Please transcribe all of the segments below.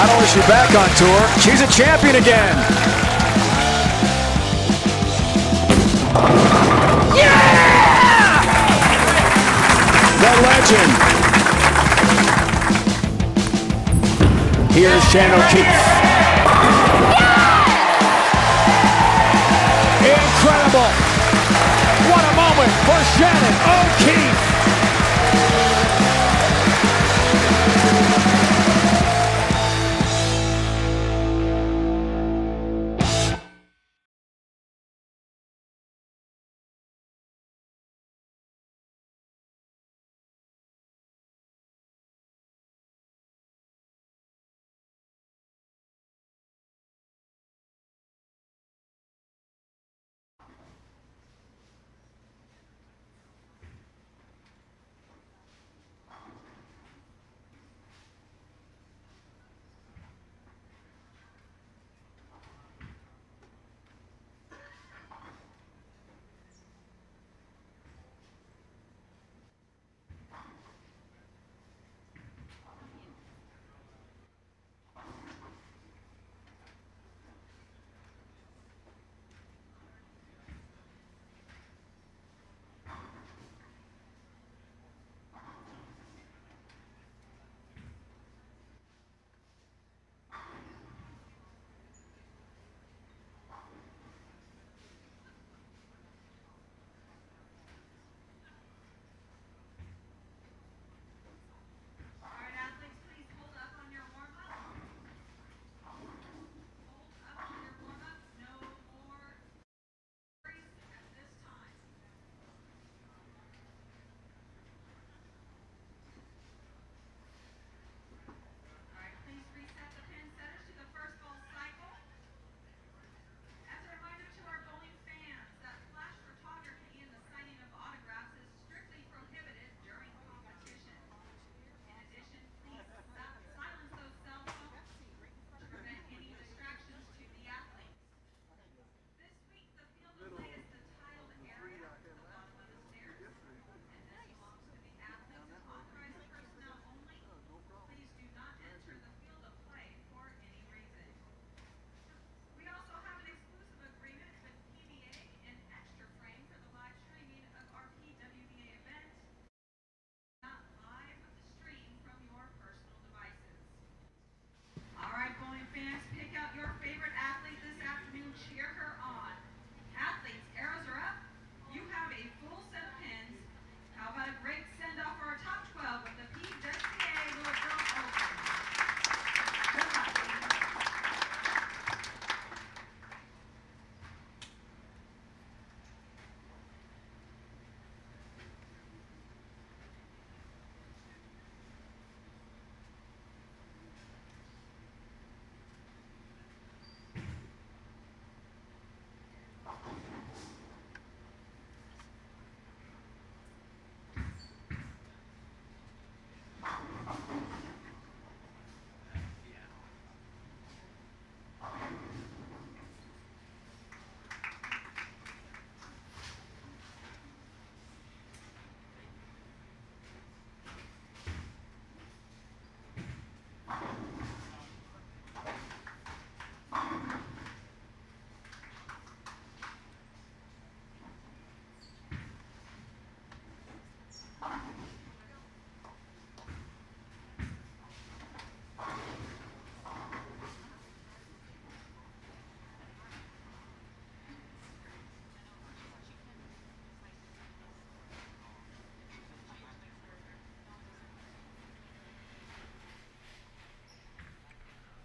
Not only is she back on tour, she's a champion again. Yeah! The legend. Here's Shannon O'Keefe. Incredible. What a moment for Shannon O'Keefe.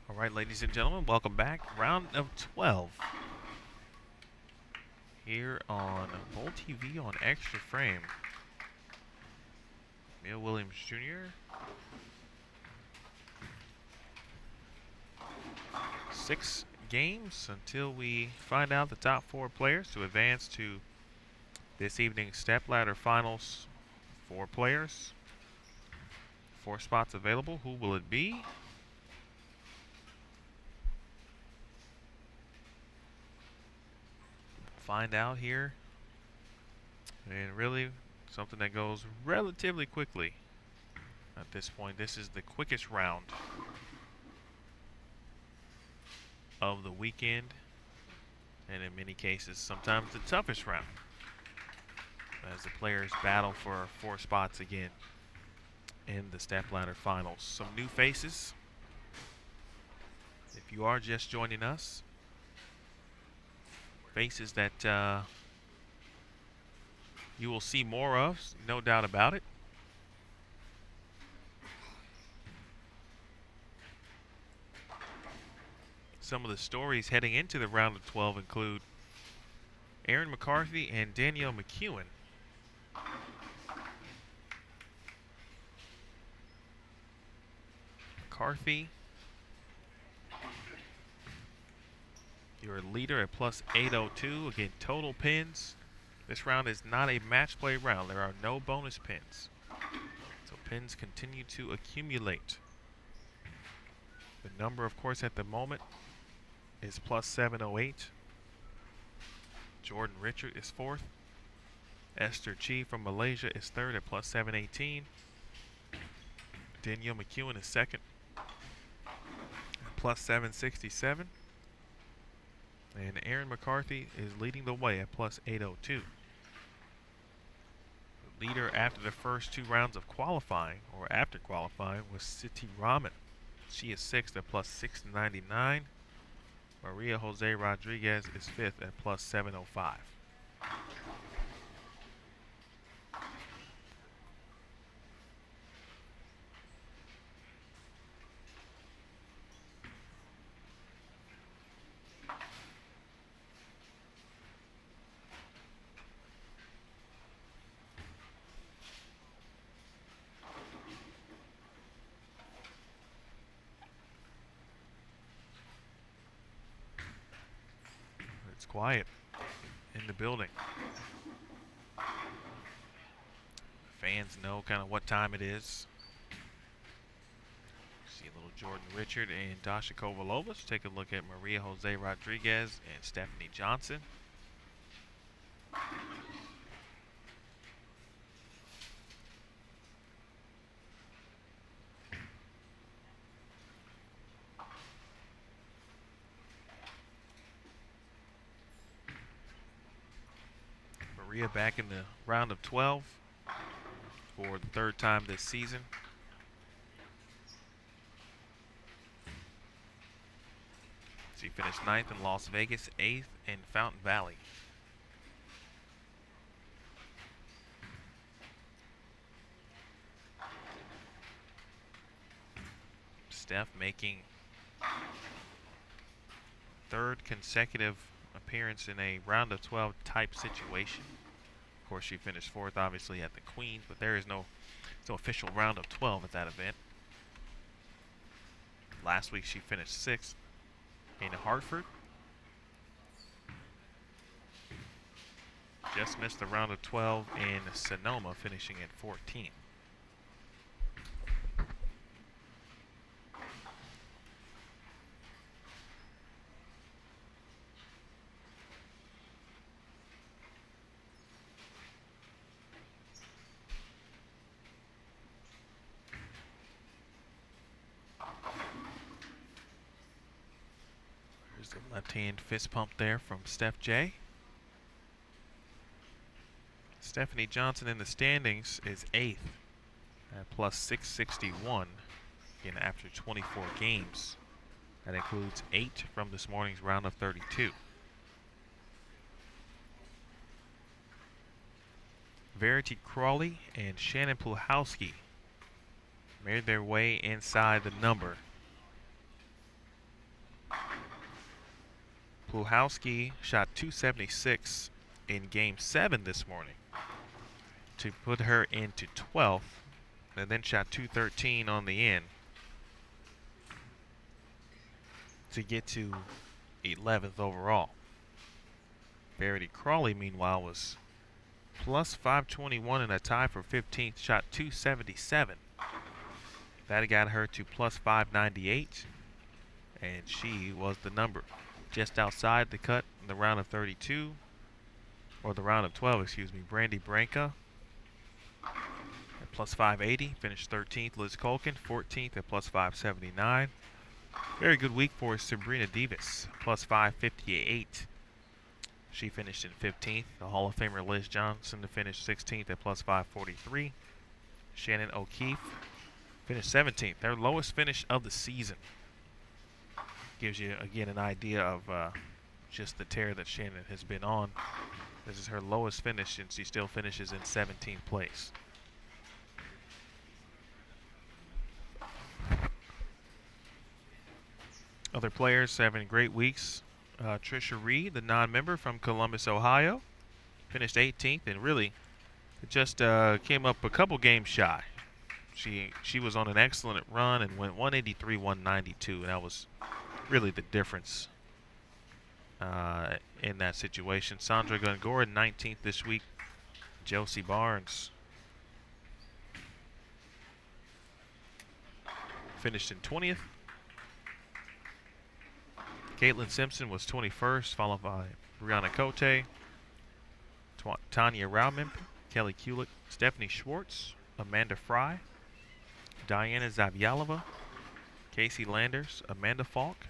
All right, ladies and gentlemen, welcome back. Round of 12 here on Bowl TV on Extra Frame. Neil Williams Jr. 6 games until we find out the top 4 players to advance to this evening's stepladder finals. 4 players, 4 spots available. Who will it be? Find out here, and really something that goes relatively quickly at this point. This is the quickest round. of the weekend, and in many cases, sometimes the toughest round, as the players battle for 4 spots again in the stepladder finals. Some new faces. If you are just joining us, faces that you will see more of, no doubt about it. Some of the stories heading into the round of 12 include Aaron McCarthy and Danielle McEwen. McCarthy, your leader at plus 802. Again, total pins. This round is not a match play round. There are no bonus pins. So pins continue to accumulate. The number, of course, at the moment is plus 708. Jordan Richard is 4th. Esther Chi from Malaysia is 3rd at plus 718. Danielle McEwen is 2nd at plus 767. And Aaron McCarthy is leading the way at plus 802. The leader after the first 2 rounds of qualifying, or after qualifying, was Siti Rahman. She is 6th at plus 699. Maria Jose Rodriguez is 5th at plus 705. It's quiet in the building. Fans know kind of what time it is. See a little Jordan Richard and Dasha Kovalova. Let's take a look at Maria Jose Rodriguez and Stephanie Johnson. Maria back in the round of 12 for the 3rd time this season. She finished 9th in Las Vegas, 8th in Fountain Valley. Steph making 3rd consecutive appearance in a round of 12 type situation. Of course, she finished 4th, obviously, at the Queens, but there is no official round of 12 at that event. Last week, she finished 6th in Hartford. Just missed the round of 12 in Sonoma, finishing at 14. Left-hand fist pump there from Steph J. Stephanie Johnson in the standings is 8th at plus 661. Again, after 24 games. That includes 8 from this morning's round of 32. Verity Crawley and Shannon Pluhowski made their way inside the number. Pluhowski shot 276 in Game 7 this morning to put her into 12th, and then shot 213 on the end to get to 11th overall. Verity Crawley, meanwhile, was plus 521 in a tie for 15th, shot 277. That got her to plus 598, and she was the number. Just outside the cut in the round of 32, or the round of 12, excuse me. Brandy Branca at plus 580, finished 13th. Liz Colkin, 14th at plus 579. Very good week for Sabrina Davis, plus 558. She finished in 15th. The Hall of Famer Liz Johnson to finish 16th at plus 543. Shannon O'Keefe finished 17th, their lowest finish of the season. Gives you, again, an idea of just the tear that Shannon has been on. This is her lowest finish, and she still finishes in 17th place. Other players having great weeks. Trisha Reed, the non-member from Columbus, Ohio, finished 18th and really just came up a couple games shy. She was on an excellent run and went 183, 192, and that was really the difference in that situation. Sandra Gungora, 19th this week. Josie Barnes finished in 20th. Caitlin Simpson was 21st, followed by Brianna Cote, Tanya Raumimp, Kelly Kulik, Stephanie Schwartz, Amanda Fry, Diana Zavyalova, Casey Landers, Amanda Falk.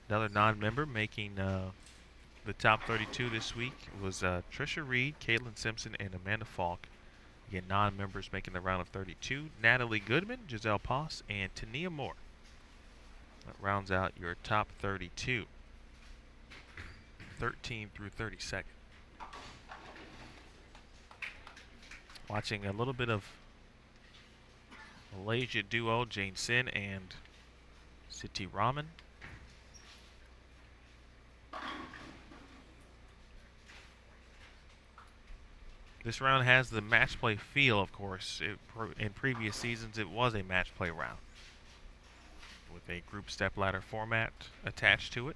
Another non-member making the top 32 this week was Trisha Reed, Caitlin Simpson, and Amanda Falk. Again, non-members making the round of 32. Natalie Goodman, Giselle Poss, and Tania Moore. That rounds out your top 32. 13 through 32nd. Watching a little bit of Malaysia duo, Jane Sin and Siti Rahman. This round has the match play feel, of course. In previous seasons, it was a match play round with a group stepladder format attached to it.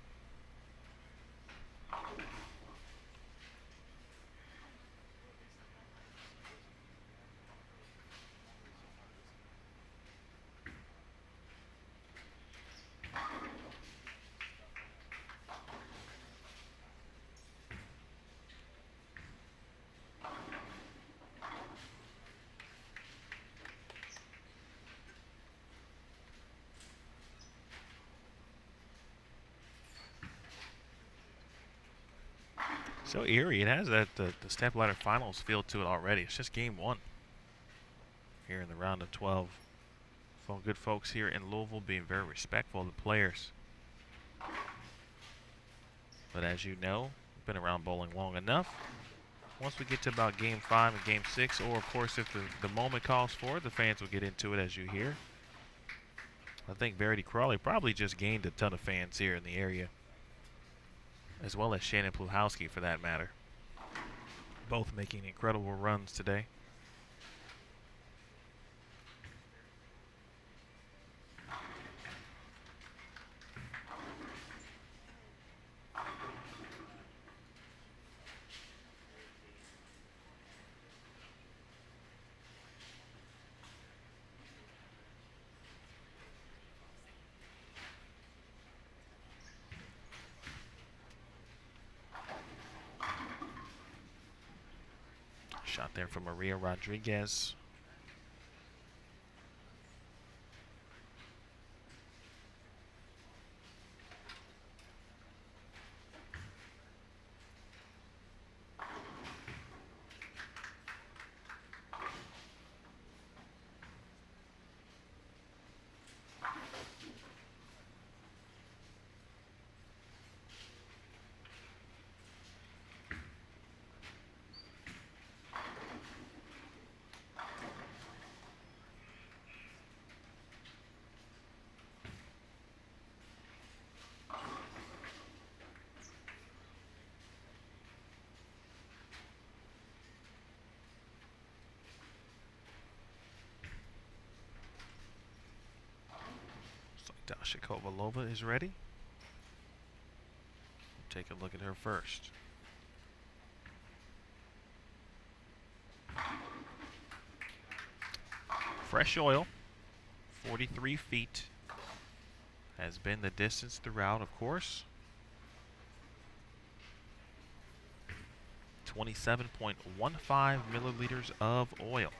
So eerie. It has that the stepladder finals feel to it already. It's just game one here in the round of 12. Some good folks here in Louisville being very respectful of the players. But as you know, been around bowling long enough. Once we get to about game 5 and game 6, or of course if the moment calls for it, the fans will get into it as you hear. I think Verity Crawley probably just gained a ton of fans here in the area, as well as Shannon Pluhowski for that matter. Both making incredible runs today. Shot there from Maria Rodriguez. Dasha Kovalova is ready. Take a look at her first. Fresh oil, 43 feet, has been the distance throughout, of course. 27.15 milliliters of oil.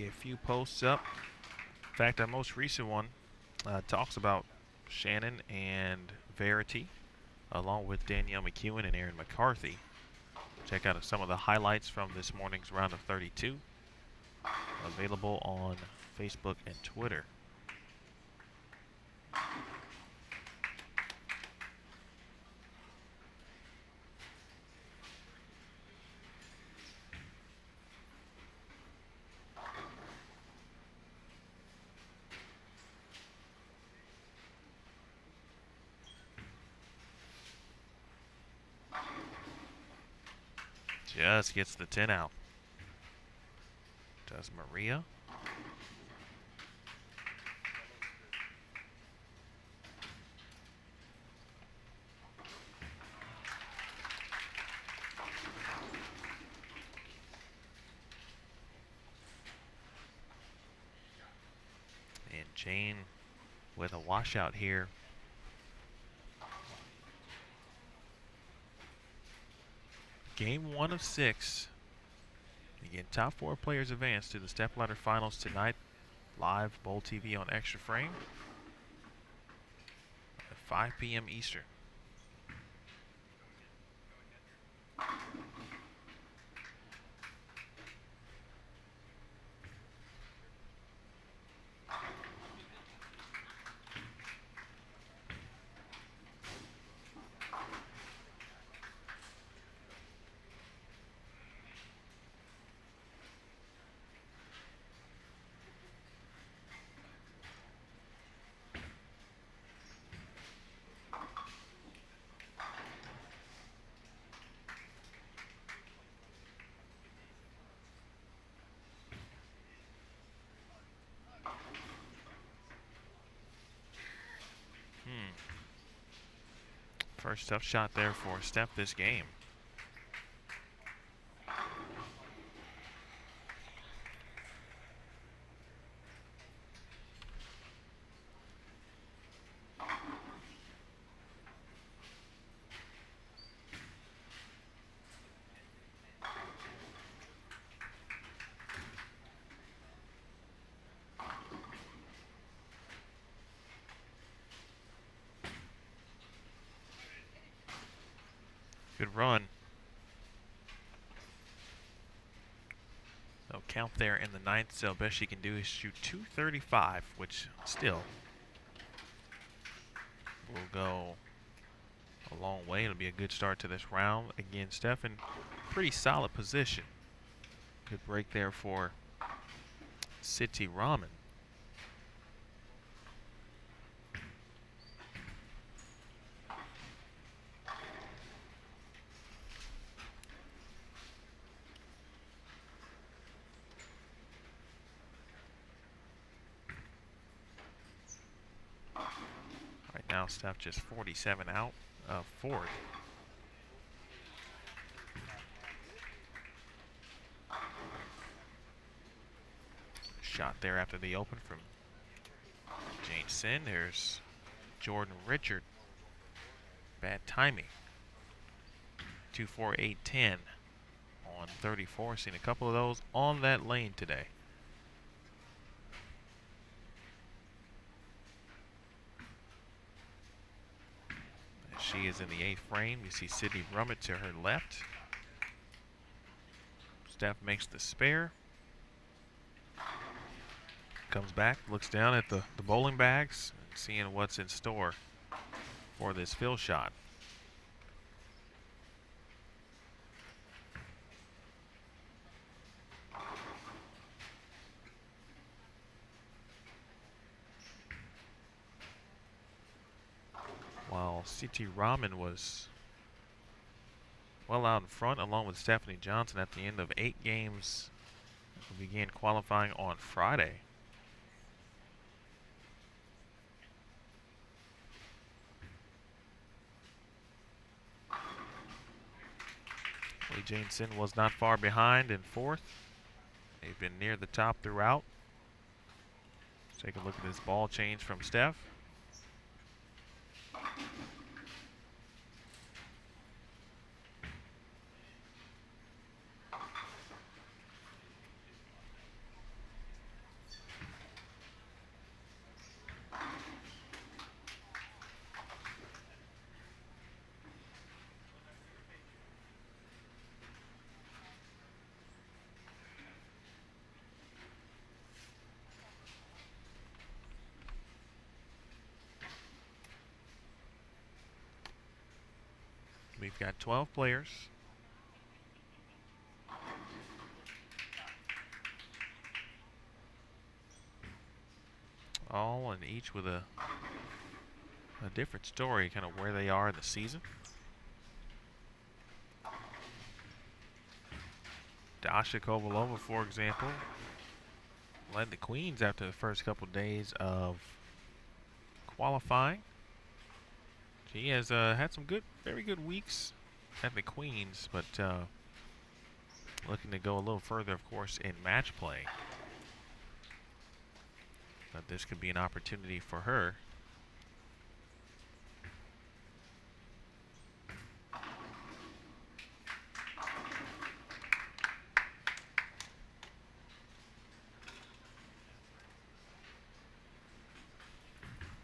be a few posts up. In fact, our most recent one talks about Shannon and Verity, along with Danielle McEwen and Aaron McCarthy. Check out some of the highlights from this morning's round of 32. Available on Facebook and Twitter. Just gets the 10 out. Does Maria. And Jane with a washout here. Game 1 of 6. Again, top 4 players advance to the stepladder finals tonight. Live Bowl TV on Extra Frame at 5 p.m. Eastern. First tough shot there for Steph this game. Good run. So count there in the 9th. So best she can do is shoot 235, which still will go a long way. It'll be a good start to this round. Again, Steph in pretty solid position. Good break there for City Ramen. Now Steph just 47 out of 4th. Shot there after the open from Jane Sin. There's Jordan Richard. Bad timing. 2-4-8-10 on 34. Seen a couple of those on that lane today. She is in the 8th frame. You see Sydney Brummett to her left. Steph makes the spare. Comes back, looks down at the bowling bags, seeing what's in store for this fill shot. While C.T. Rahman was well out in front, along with Stephanie Johnson at the end of 8 games who began qualifying on Friday. Lee Jameson was not far behind in 4th. They've been near the top throughout. Let's take a look at this ball change from Steph. We've got 12 players. All and each with a different story, kind of where they are in the season. Dasha Kovalova, for example, led the Queens after the first couple days of qualifying. She has had some very good weeks at the Queens, but looking to go a little further, of course, in match play. But this could be an opportunity for her.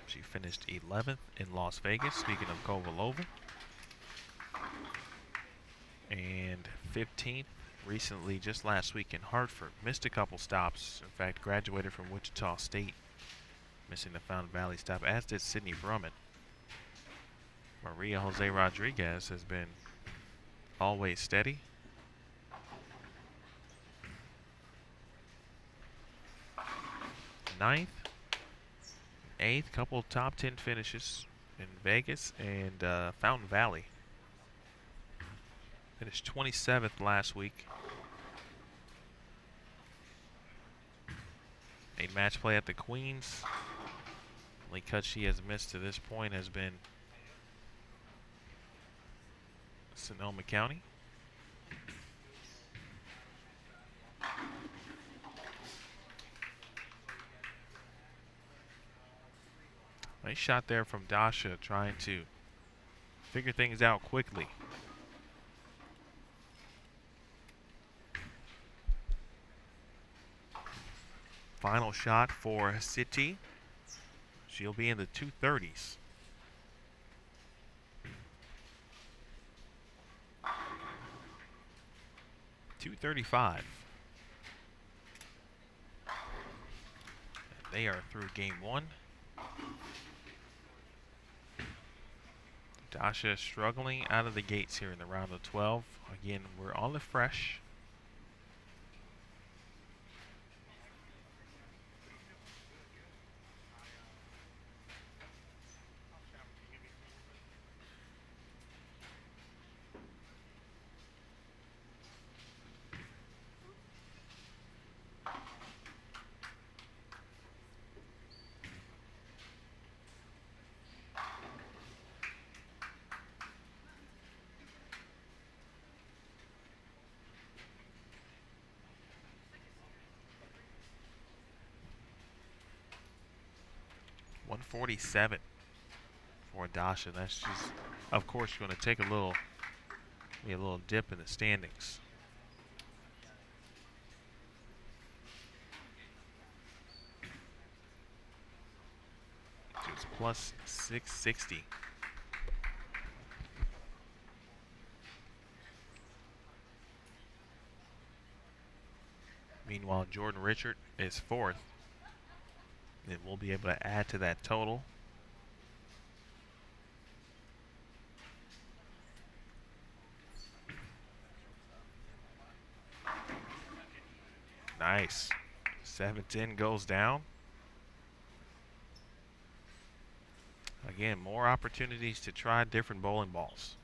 She finished 11th in Las Vegas, speaking of Kovalova. And 15th recently, just last week in Hartford. Missed a couple stops. In fact, graduated from Wichita State, missing the Fountain Valley stop, as did Sydney Brummett. Maria Jose Rodriguez has been always steady. Ninth, 8th, couple top 10 finishes in Vegas and Fountain Valley. Finished 27th last week. A match play at the Queens. Only cut she has missed to this point has been Sonoma County. Nice shot there from Dasha, trying to figure things out quickly. Final shot for City. She'll be in the 230s. .235. They are through game one. Dasha struggling out of the gates here in the round of 12. Again, we're on the fresh. .147 for Dasha. She's, of course, going to take a little dip in the standings. It's plus 660. Meanwhile, Jordan Richard is 4th. And we'll be able to add to that total. Nice. 7-10 goes down. Again, more opportunities to try different bowling balls.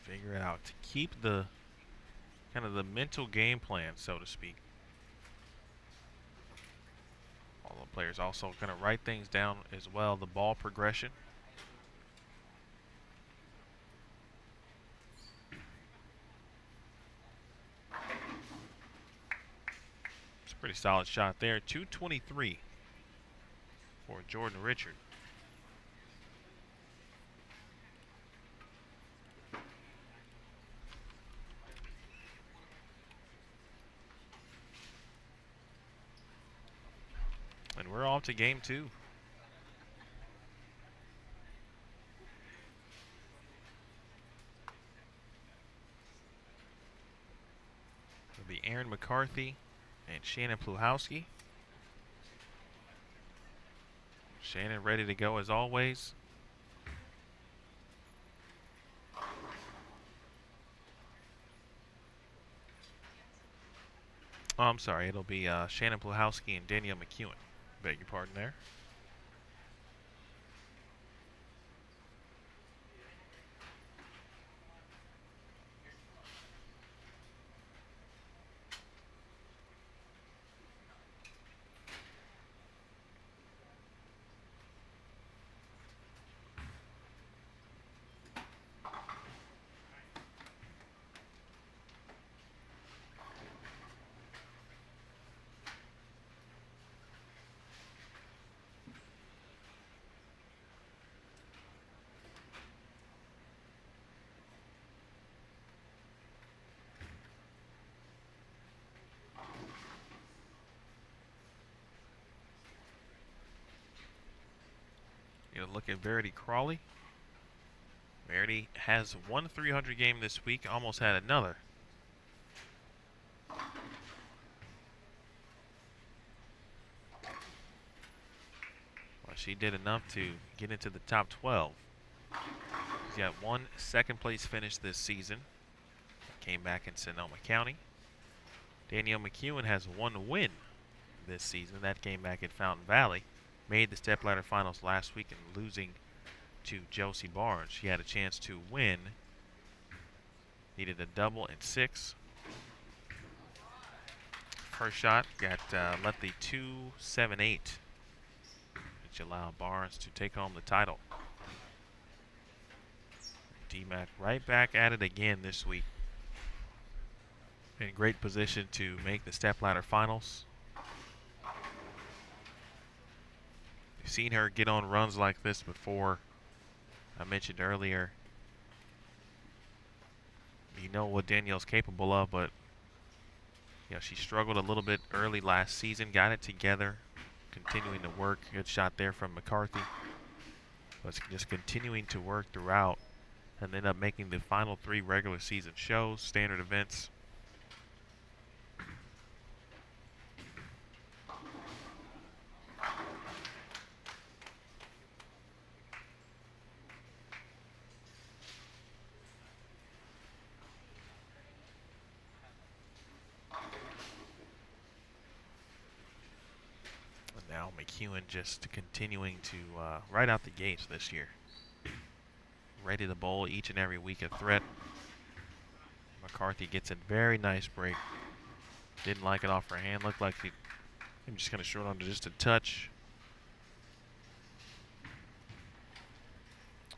Figure it out. To keep the kind of the mental game plan, so to speak. All the players also going to write things down as well. The ball progression. It's a pretty solid shot there. 223 for Jordan Richard. And we're off to game two. It'll be Aaron McCarthy and Shannon Pluhowski. Shannon ready to go as always. Oh, I'm sorry. It'll be Shannon Pluhowski and Danielle McEwen. Beg your pardon there. You look at Verity Crawley. Verity has one 300 game this week, almost had another. Well, she did enough to get into the top 12. She's got one second place finish this season. Came back in Sonoma County. Danielle McEwen has one win this season. That came back at Fountain Valley. Made the stepladder finals last week and losing to Josie Barnes. She had a chance to win. Needed a double and 6. First shot got left the 2-7-8, which allowed Barnes to take home the title. D-Mac right back at it again this week. In great position to make the stepladder finals. You've seen her get on runs like this before. I mentioned earlier, you know what Danielle's capable of, but you know, she struggled a little bit early last season, got it together, continuing to work. Good shot there from McCarthy. But just continuing to work throughout and ended up making the final 3 regular season shows, standard events. Now McEwen just continuing to right out the gates this year. Ready to bowl each and every week a threat. McCarthy gets a very nice break. Didn't like it off her hand. Looked like I'm just going to short on to just a touch.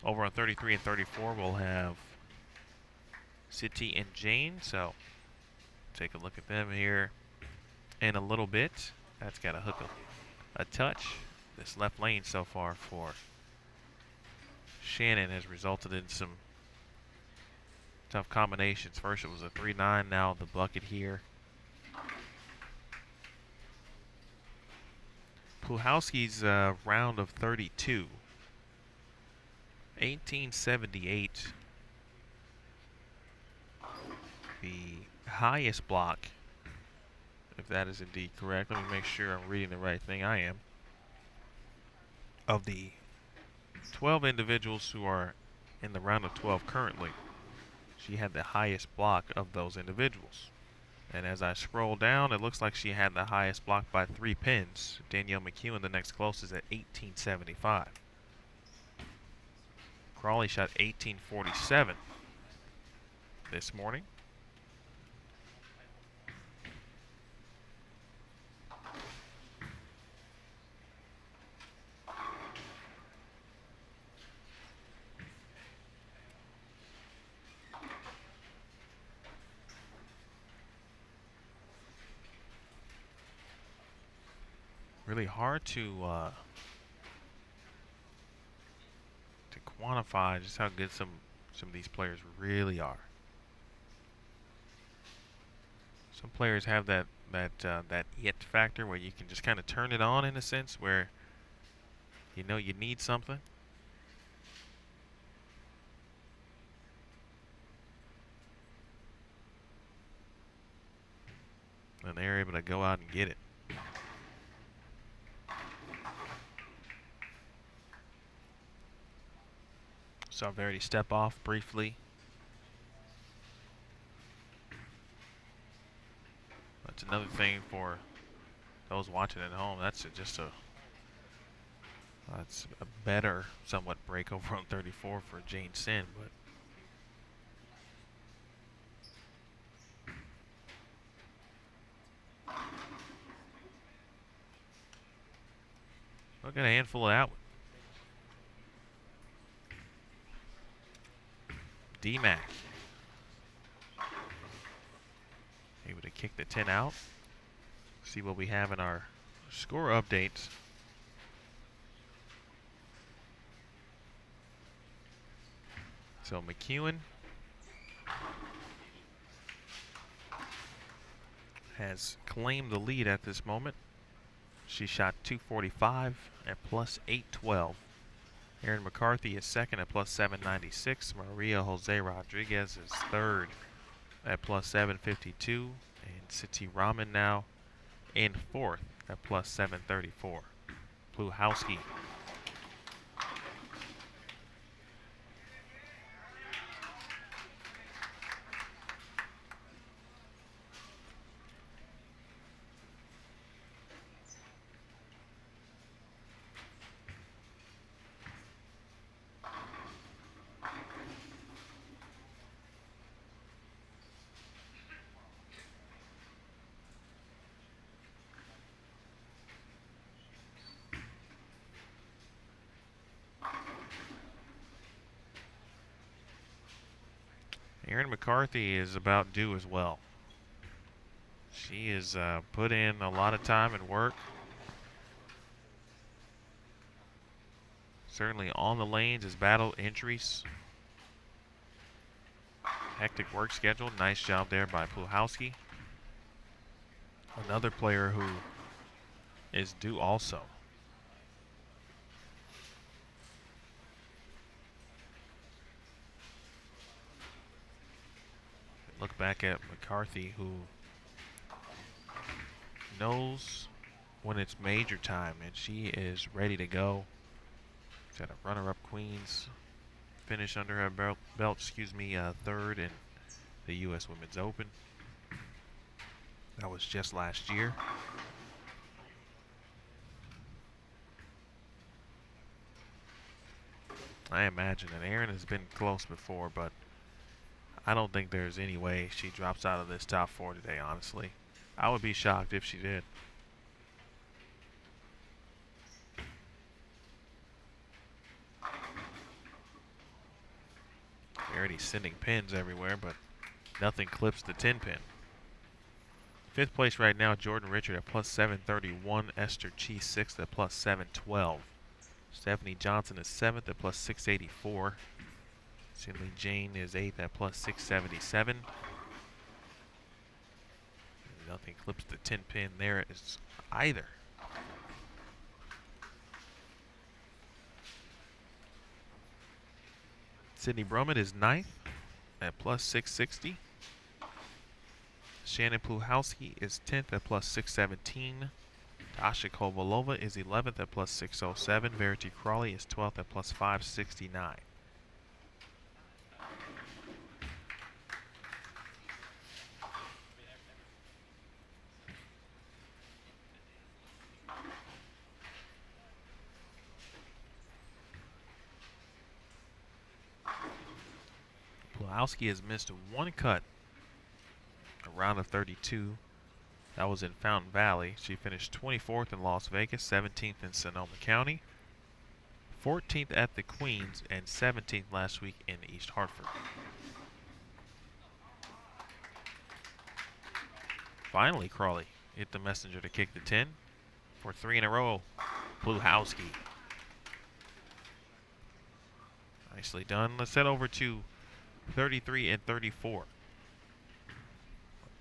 Over on 33 and 34, we'll have City and Jane. So take a look at them here in a little bit. That's got a hook a touch. This left lane so far for Shannon has resulted in some tough combinations. First it was a 3-9, now the bucket here. Pluhowski's round of 32. 1878. The highest block, if that is indeed correct. Let me make sure I'm reading the right thing. I am. Of the 12 individuals who are in the round of 12 currently, she had the highest block of those individuals. And as I scroll down, it looks like she had the highest block by 3 pins. Danielle McEwen, the next closest, at 1875. Crawley shot 1847 this morning. Really hard to quantify just how good some of these players really are. Some players have that it factor where you can just kind of turn it on in a sense, where you know you need something. And they're able to go out and get it. Saw Verity step off briefly. But another thing for those watching at home. That's just that's a better somewhat break over on 34 for Jane Sin, but look at a handful of that one. D-Mac able to kick the 10 out. See what we have in our score updates. So McEwen has claimed the lead at this moment. She shot 245 at plus 812. Erin McCarthy is second at plus 796. Maria Jose Rodriguez is third at plus 752. And Siti Rahman now in fourth at plus 734. Pluhowski Erin McCarthy is about due as well. She has put in a lot of time and work. Certainly on the lanes has battled injuries. Hectic work schedule. Nice job there by Pluhowski. Another player who is due also. Look back at McCarthy, who knows when it's major time, and she is ready to go. She's had a runner-up Queens finish under her belt, third in the U.S. Women's Open. That was just last year. I imagine that Erin has been close before, but I don't think there's any way she drops out of this top four today, honestly. I would be shocked if she did. Already sending pins everywhere, but nothing clips the 10 pin. Fifth place right now, Jordan Richard at plus 731. Esther Chi sixth at plus 712. Stephanie Johnson is seventh at plus 684. Cindy Jane is eighth at plus 677. Nothing clips the 10 pin there is either. Sydney Brummett is ninth at plus 660. Shannon Pluhowski is 10th at plus 617. Tasha Kovalova is 11th at plus 607. Verity Crawley is 12th at plus 569. Pluhowski has missed one cut, a round of 32. That was in Fountain Valley. She finished 24th in Las Vegas, 17th in Sonoma County, 14th at the Queens, and 17th last week in East Hartford. Finally, Crawley hit the messenger to kick the 10 for 3 in a row. Pluhowski. Nicely done. Let's head over to 33 and 34.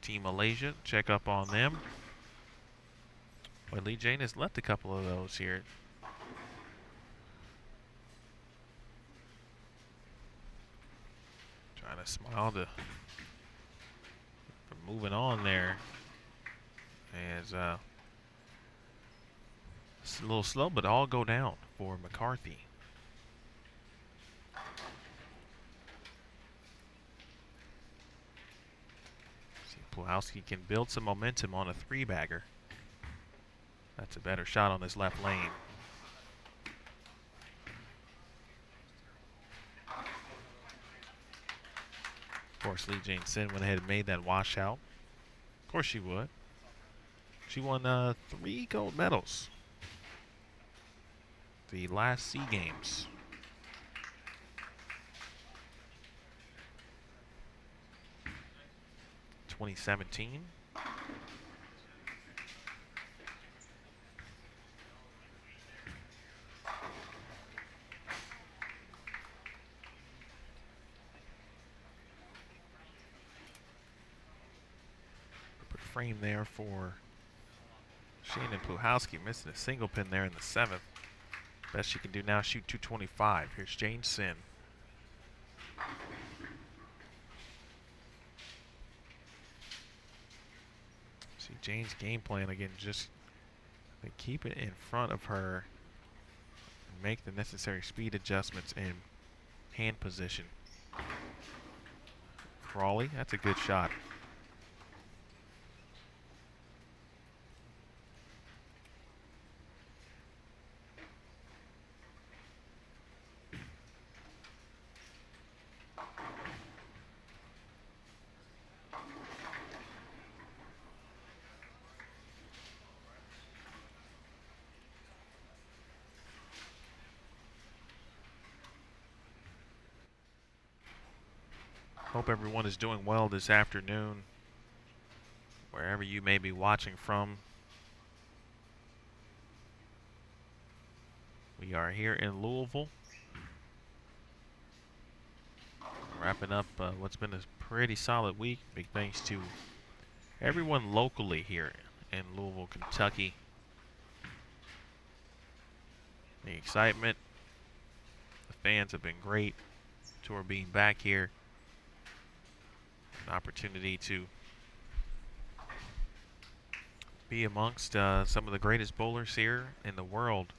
Team Malaysia, check up on them. Boy, Lee Jane has left a couple of those here. Trying to smile for moving on there. As it's a little slow, but all go down for McCarthy. Puhalski can build some momentum on a three-bagger. That's a better shot on this left lane. Of course, Lee Jane Sin went ahead and made that washout. Of course she would. She won 3 gold medals the last SEA Games. (2017). Frame there for Shannon Puhalski, missing a single pin there in the 7th. Best she can do now, shoot 225. Here's Jane Sin. See Jane's game plan again, just they keep it in front of her and make the necessary speed adjustments and hand position. Crawley, that's a good shot. Hope everyone is doing well this afternoon, wherever you may be watching from. We are here in Louisville, wrapping up what's been a pretty solid week. Big thanks to everyone locally here in Louisville, Kentucky. The excitement, the fans have been great. Tour being back here. An opportunity to be amongst some of the greatest bowlers here in the world.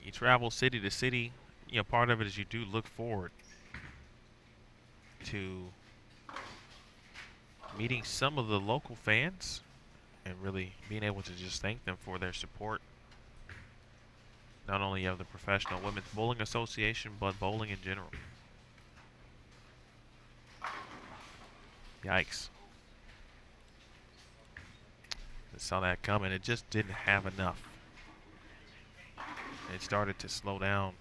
You travel city to city. You know, part of it is you do look forward to meeting some of the local fans and really being able to just thank them for their support, not only of the Professional Women's Bowling Association, but bowling in general. Yikes. I saw that coming. It just didn't have enough. It started to slow down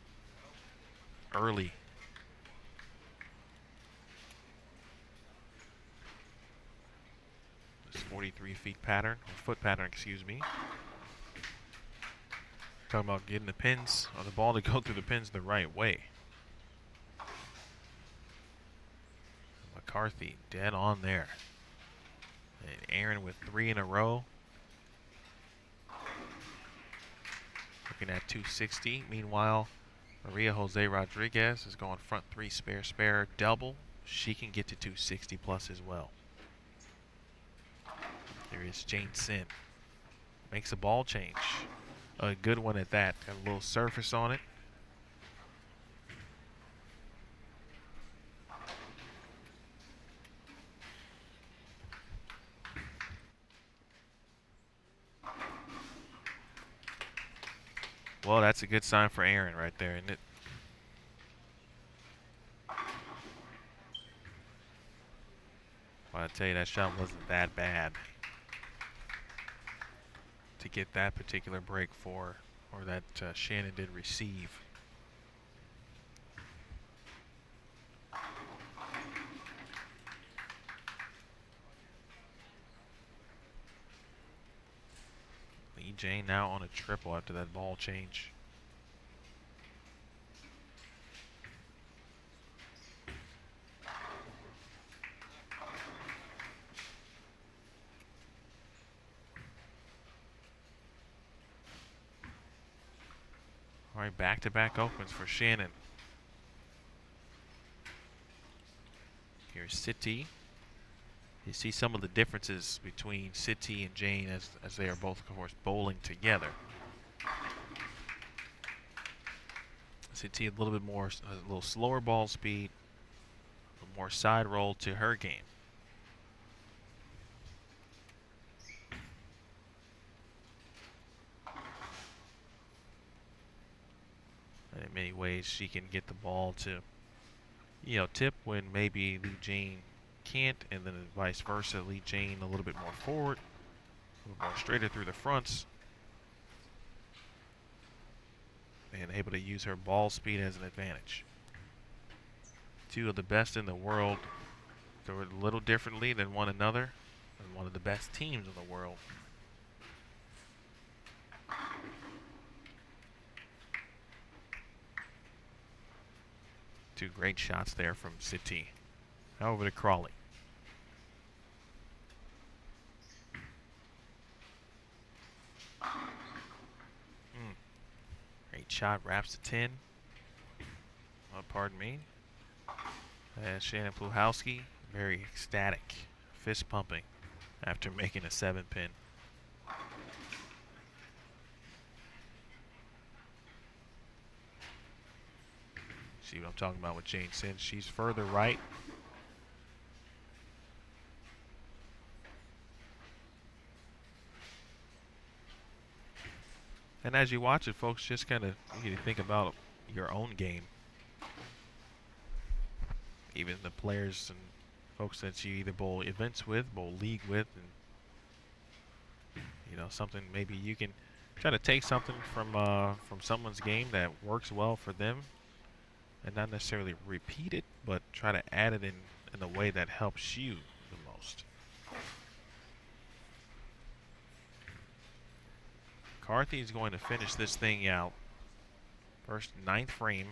early. This 43 feet pattern, or foot pattern, excuse me. Talking about getting the pins, or the ball to go through the pins the right way. McCarthy dead on there. And Aaron with 3 in a row. Looking at 260. Meanwhile, Maria Jose Rodriguez is going front 3 spare double. She can get to 260 plus as well. There is Jane Sin. Makes a ball change. A good one at that. Got a little surface on it. Well, that's a good sign for Aaron right there, isn't it? Well, I tell you, that shot wasn't that bad to get that particular break for, or that Shannon did receive. Lee Jane now on a triple after that ball change. All right, back-to-back opens for Shannon. Here's City. You see some of the differences between City and Jane as they are both, of course, bowling together. City a little bit more, a little slower ball speed, a little more side roll to her game. And in many ways, she can get the ball to, tip when maybe Lee Jane can't, and then vice versa. Lee Jane a little bit more forward, a little more straighter through the fronts, and able to use her ball speed as an advantage. Two of the best in the world. They're a little differently than one another, and one of the best teams in the world. Two great shots there from City. Now over to Crawley. Great shot, wraps the 10. Pardon me. Shannon Pluhowski, very ecstatic, fist pumping after making a 7-pin. See what I'm talking about with Jane Sins. She's further right. And as you watch it, folks, just kind of you think about your own game. Even the players and folks that you either bowl events with, bowl league with, and something maybe you can try to take something from someone's game that works well for them, and not necessarily repeat it, but try to add it in a way that helps you the most. McCarthy is going to finish this thing out. First 9th frame.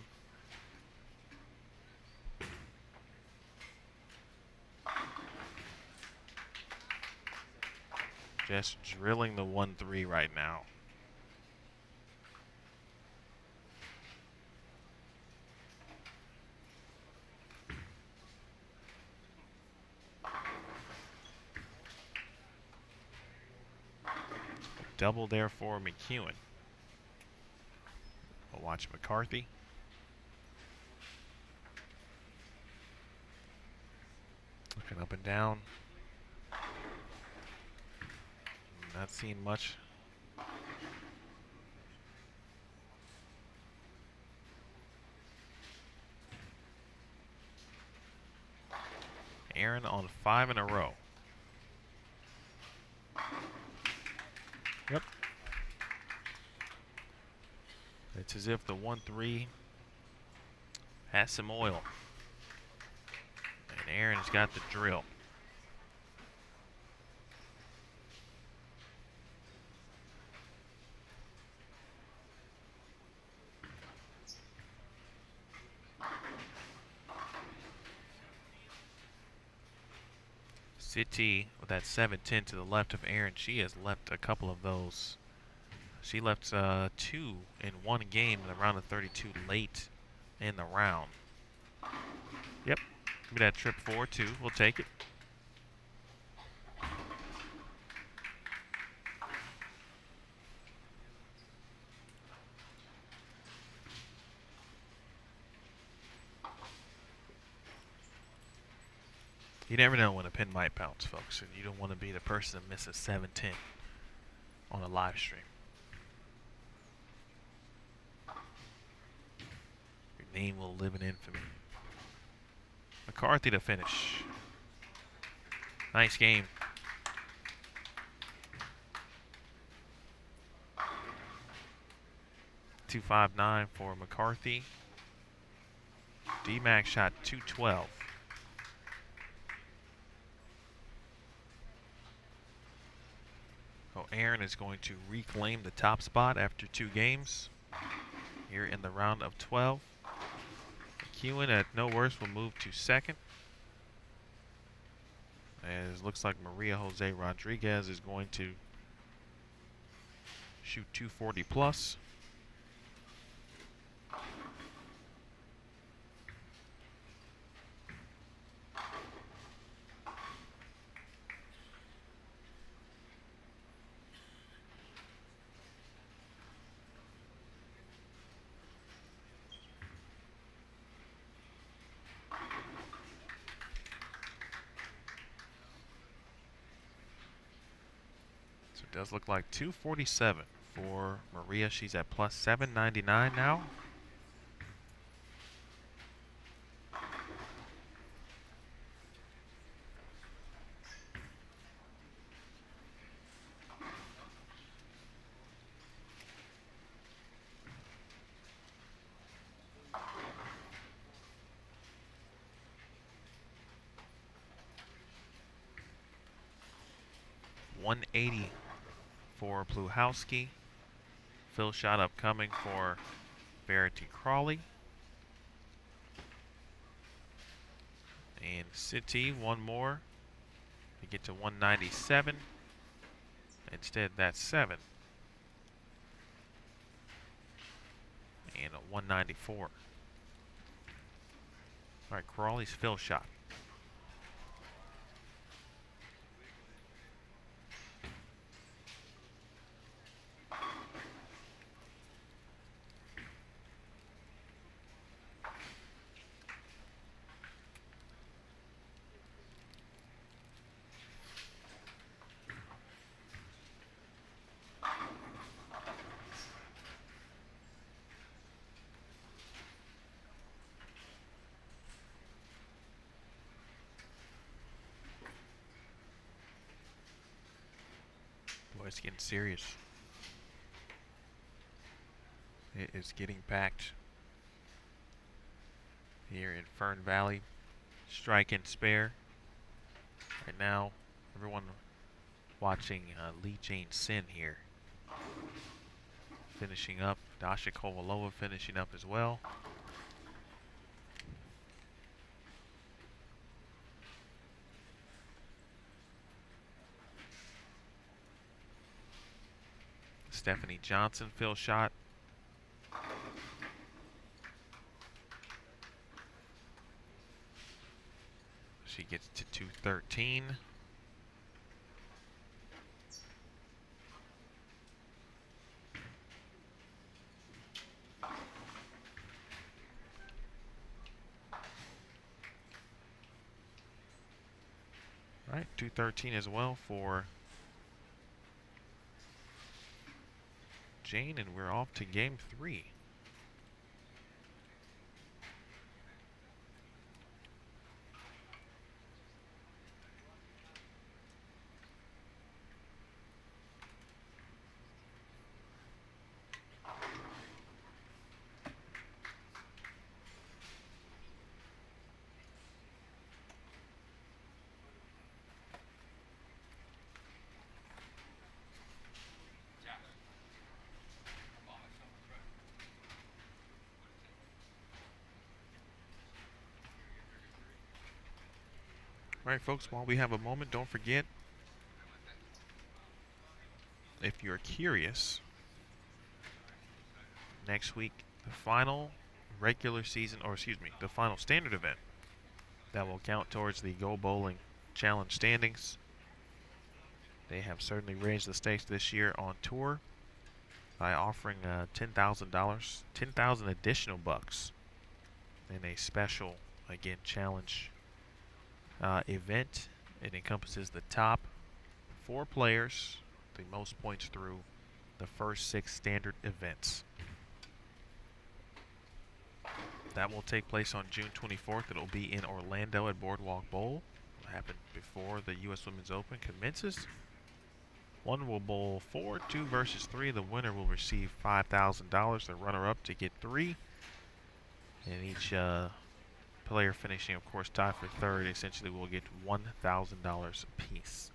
Just drilling the 1-3 right now. Double there for McEwen. We'll watch McCarthy. Looking up and down. Not seeing much. Aaron on 5 in a row. Yep. It's as if the 1-3 has some oil. And Aaron's got the drill. City with that 7-10 to the left of Aaron. She has left a couple of those. She left 2 in one game in the round of 32 late in the round. Yep. Give me that trip 4-2. We'll take it. You never know when a pin might bounce, folks, and you don't want to be the person that misses 7-10 on a live stream. Your name will live in infamy. McCarthy to finish. Nice game. .259 for McCarthy. D-Max shot .212. Aaron is going to reclaim the top spot after 2 games here in the round of 12. McEwen at no worse will move to 2nd. As looks like Maria Jose Rodriguez is going to shoot 240 plus. Does look like 247 for Maria. She's at plus 799 now. 180 for Pluhowski. Fill shot upcoming for Verity Crawley. And City, one more to get to 197. Instead, that's 7. And a 194. All right, Crawley's fill shot. Boy, it's getting serious. It is getting packed here in Fern Valley. Strike and spare. Right now, everyone watching Lee Jane Sin here. Finishing up. Dasha Kovalova finishing up as well. Stephanie Johnson fill shot. She gets to 213. All right, 213 as well for Jane, and we're off to game 3. All right, folks, while we have a moment, don't forget, if you're curious, next week, the final regular season, or excuse me, the final standard event that will count towards the Go Bowling Challenge standings. They have certainly raised the stakes this year on tour by offering $10,000, 10,000 additional bucks in a special, again, challenge event. It encompasses the top 4 players, the most points through the first 6 standard events. That will take place on June 24th. It will be in Orlando at Boardwalk Bowl. It will happen before the U.S. Women's Open commences. One will bowl 4, 2 versus 3. The winner will receive $5,000. The runner-up to get 3. And each player finishing, of course, tied for third, essentially will get $1,000 apiece.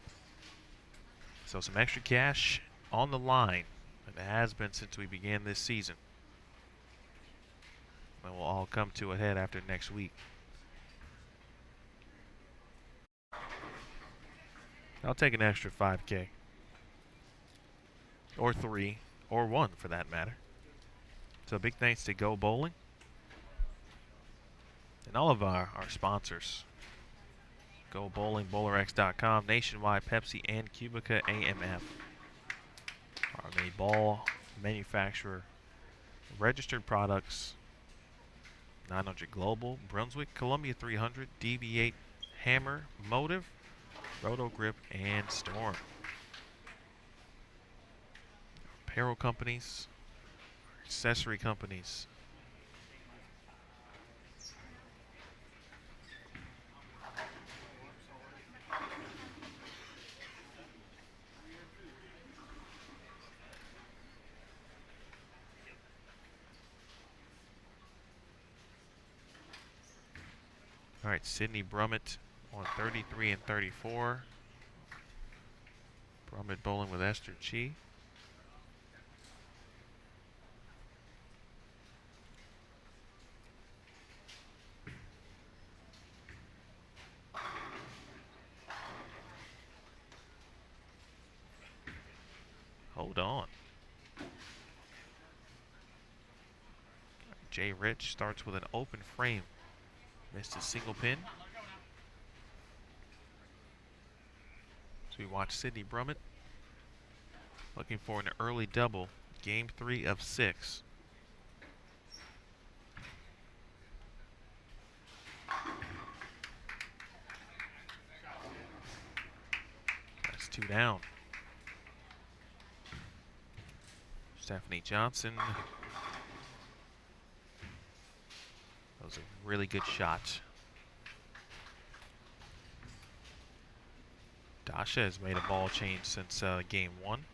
So some extra cash on the line, and it has been since we began this season. And will all come to a head after next week. I'll take an extra 5K. Or 3, or 1 for that matter. So big thanks to Go Bowling and all of our sponsors. Go Bowling, BowlerX.com, Nationwide, Pepsi, and Cubica AMF. Are a ball manufacturer, registered products, 900 Global, Brunswick, Columbia 300, DV8, Hammer, Motive, Roto Grip, and Storm. Apparel companies, accessory companies. All right, Sydney Brummett on 33 and 34. Brummett bowling with Esther Chi. Hold on. Jay Rich starts with an open frame. Missed a single pin. So we watch Sydney Brummett looking for an early double. Game 3 of 6. That's 2 down. Stephanie Johnson. That was a really good shot. Dasha has made a ball change since game 1.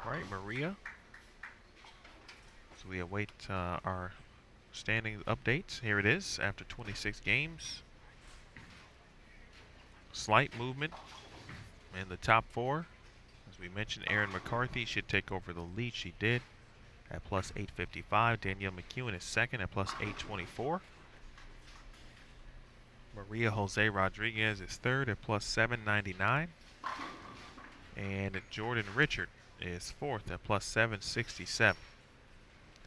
All right, Maria. So we await our standings updates. Here it is after 26 games. Slight movement in the top 4. As we mentioned, Erin McCarthy should take over the lead. She did at plus 855. Danielle McEwen is second at plus 824. Maria Jose Rodriguez is third at plus 799. And Jordan Richard is fourth at plus 767.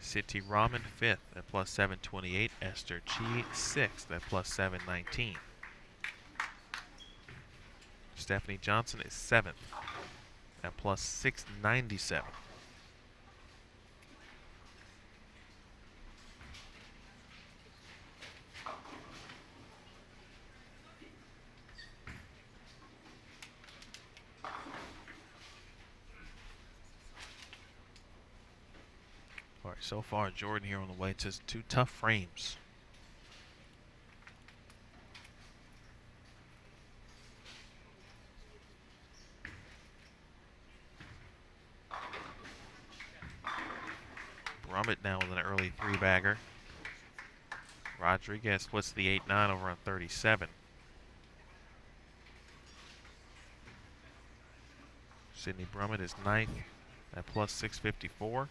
Siti Rahman fifth at plus 728. Esther Chi sixth at plus 719. Stephanie Johnson is seventh at plus 697. All right, so far Jordan here on the way to 2 tough frames. Brummett now with an early 3-bagger. Rodriguez splits the 8-9 over on 37. Sydney Brummett is ninth at plus 654.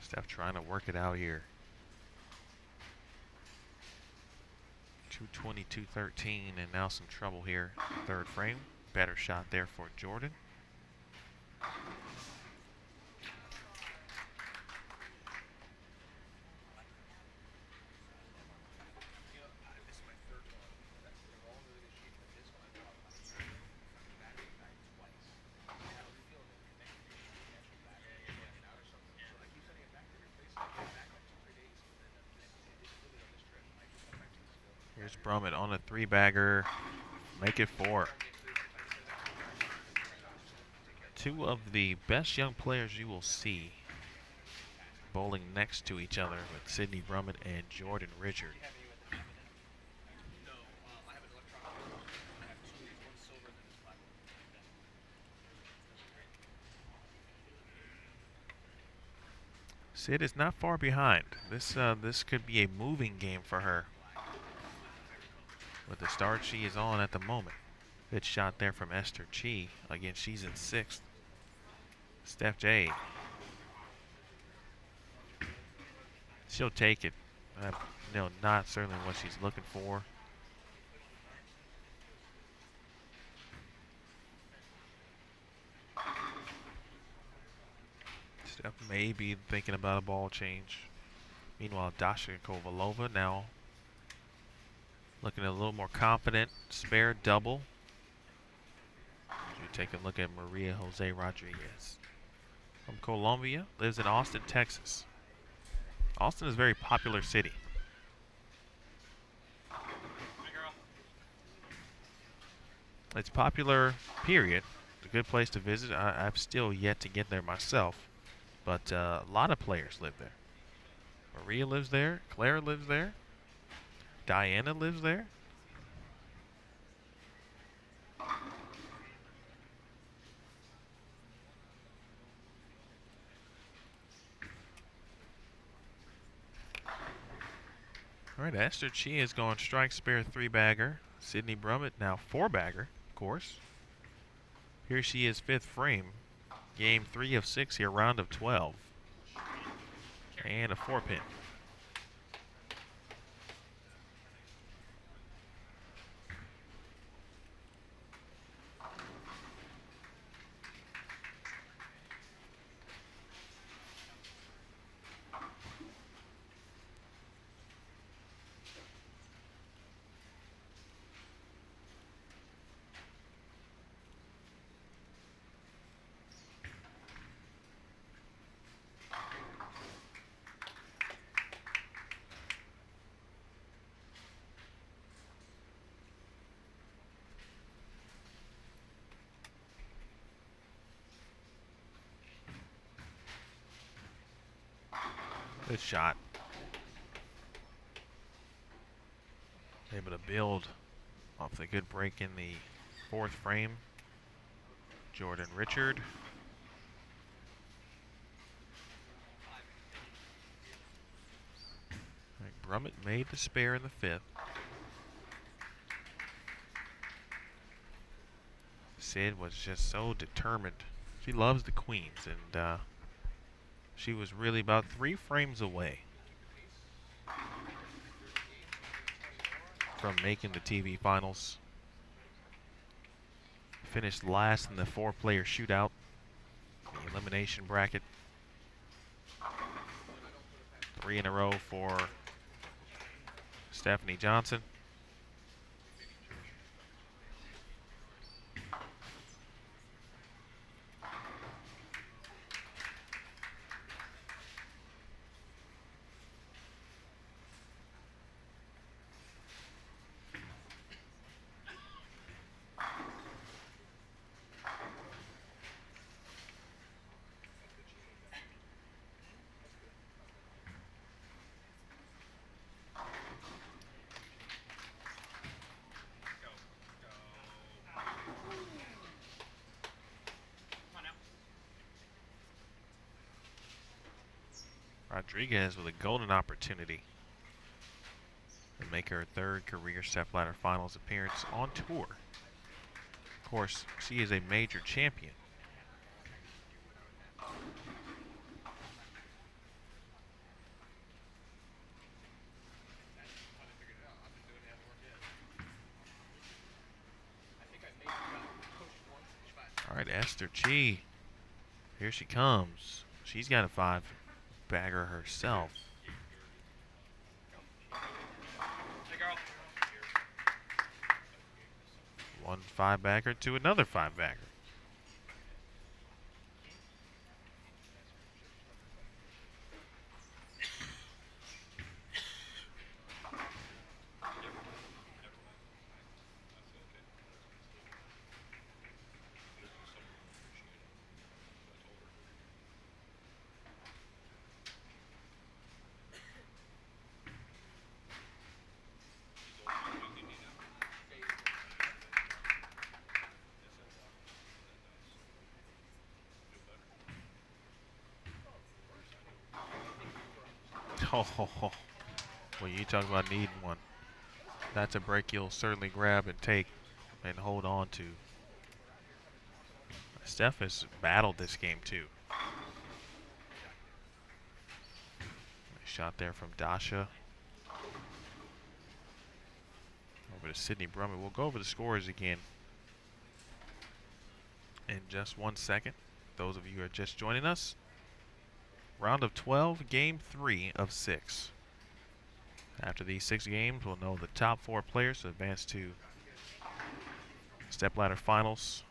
Steph trying to work it out here. 220, 213, and now some trouble here. Third frame. Better shot there for Jordan. Here's Brummett on a 3-bagger. Make it 4. 2 of the best young players you will see bowling next to each other with Sydney Brummett and Jordan Richard. Sid is not far behind. This could be a moving game for her. with the start she is on at the moment. Good shot there from Esther Chi. Again, she's in 6th. Steph J. She'll take it. Not certainly what she's looking for. Steph may be thinking about a ball change. Meanwhile, Dasha Kovalova now looking a little more confident. Spare double. We take a look at Maria Jose Rodriguez. From Colombia, lives in Austin, Texas. Austin is a very popular city. It's popular, period. It's a good place to visit. I've still yet to get there myself, but a lot of players live there. Maria lives there. Claire lives there. Diana lives there. All right, Esther Chi is going strike spare 3-bagger. Sydney Brummett now 4-bagger, of course. Here she is 5th frame. Game 3 of 6 here, round of 12. And a 4-pin. Good shot. Able to build off the good break in the 4th frame. Jordan Richard. Brummett made the spare in the 5th. Sid was just so determined. She loves the queens, and she was really about 3 frames away from making the TV finals. Finished last in the 4-player shootout, the elimination bracket. 3 in a row for Stephanie Johnson. Rodriguez with a golden opportunity to make her 3rd career stepladder finals appearance on tour. Of course, she is a major champion. All right, Esther Chi. Here she comes. She's got a 5-bagger herself. One 5-bagger to another 5-bagger. Oh, well, you talk about needing one. That's a break you'll certainly grab and take and hold on to. Steph has battled this game too. Nice shot there from Dasha. Over to Sydney Brumman. We'll go over the scores again in just 1 second. Those of you who are just joining us, round of 12, game 3 of 6. After these 6 games, we'll know the top 4 players to advance to stepladder finals.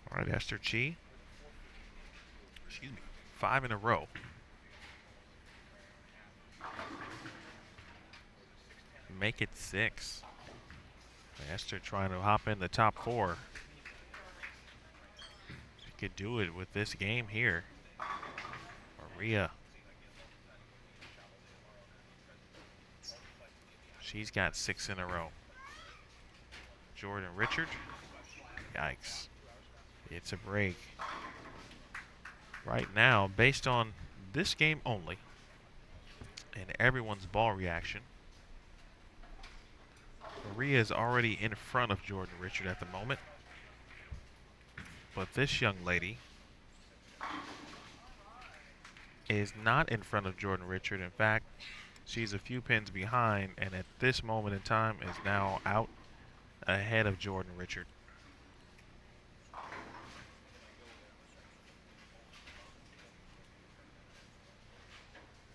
All right, Esther Chi. Excuse me. 5 in a row. Make it 6. Esther trying to hop in the top 4. She could do it with this game here. Maria. She's got 6 in a row. Jordan Richard. Yikes. It's a break. Right now, based on this game only and everyone's ball reaction, Maria is already in front of Jordan Richard at the moment. But this young lady is not in front of Jordan Richard. In fact, she's a few pins behind, and at this moment in time is now out ahead of Jordan Richard.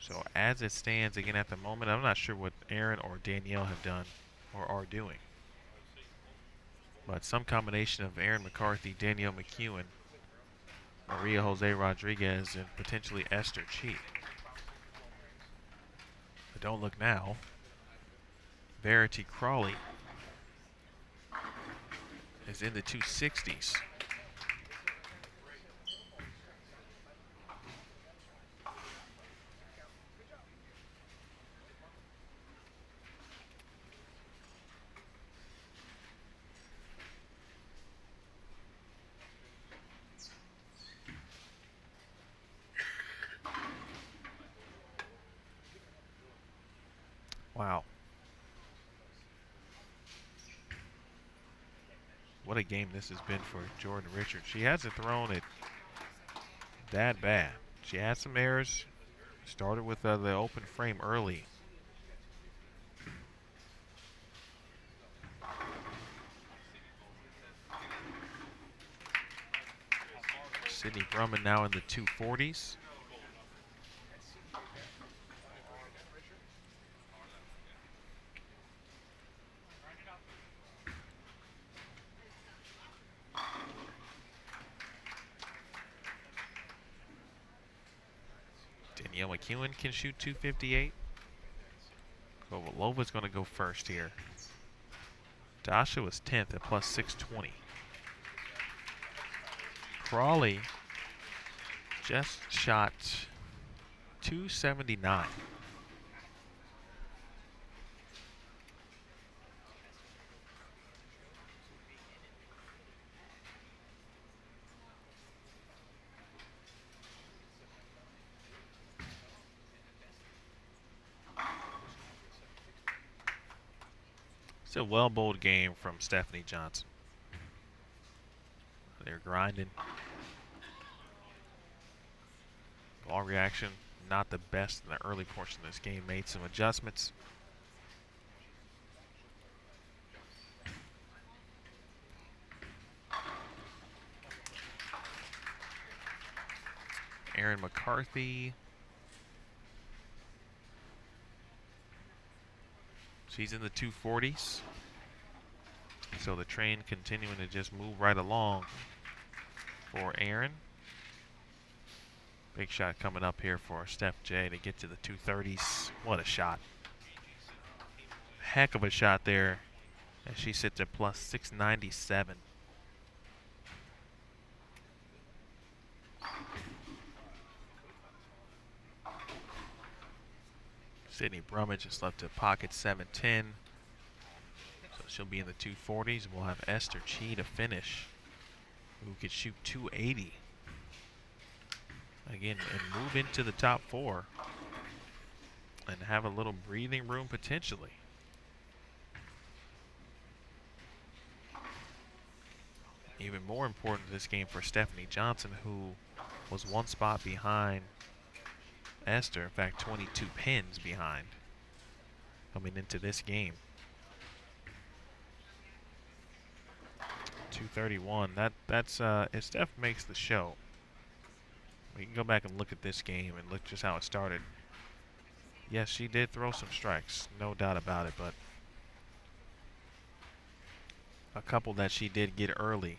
So as it stands again at the moment, I'm not sure what Aaron or Danielle have done or are doing. But some combination of Aaron McCarthy, Danielle McEwen, Maria Jose Rodriguez, and potentially Esther Chi. But don't look now. Verity Crawley is in the 260s. Wow. What a game this has been for Jordan Richard. She hasn't thrown it that bad. She had some errors. Started with the open frame early. Sydney Brumman now in the 240s. Danielle McEwen can shoot 258. Kovalova's going to go first here. Dasha was 10th at plus 620. Crawley just shot 279. It's a well-bowled game from Stephanie Johnson. They're grinding. Ball reaction not the best in the early portion of this game. Made some adjustments. Aaron McCarthy. She's in the 240s. So the train continuing to just move right along for Aaron. Big shot coming up here for Steph J to get to the 230s. What a shot. Heck of a shot there. And she sits at plus 697. Sydney Brummage just left to pocket 710. So she'll be in the 240s. We'll have Esther Chi to finish, who could shoot 280. Again, and move into the top 4 and have a little breathing room potentially. Even more important this game for Stephanie Johnson, who was 1 spot behind Esther. In fact, 22 pins behind coming into this game. 231. That's if Steph makes the show. We can go back and look at this game and look just how it started. Yes, she did throw some strikes, no doubt about it, but a couple that she did get early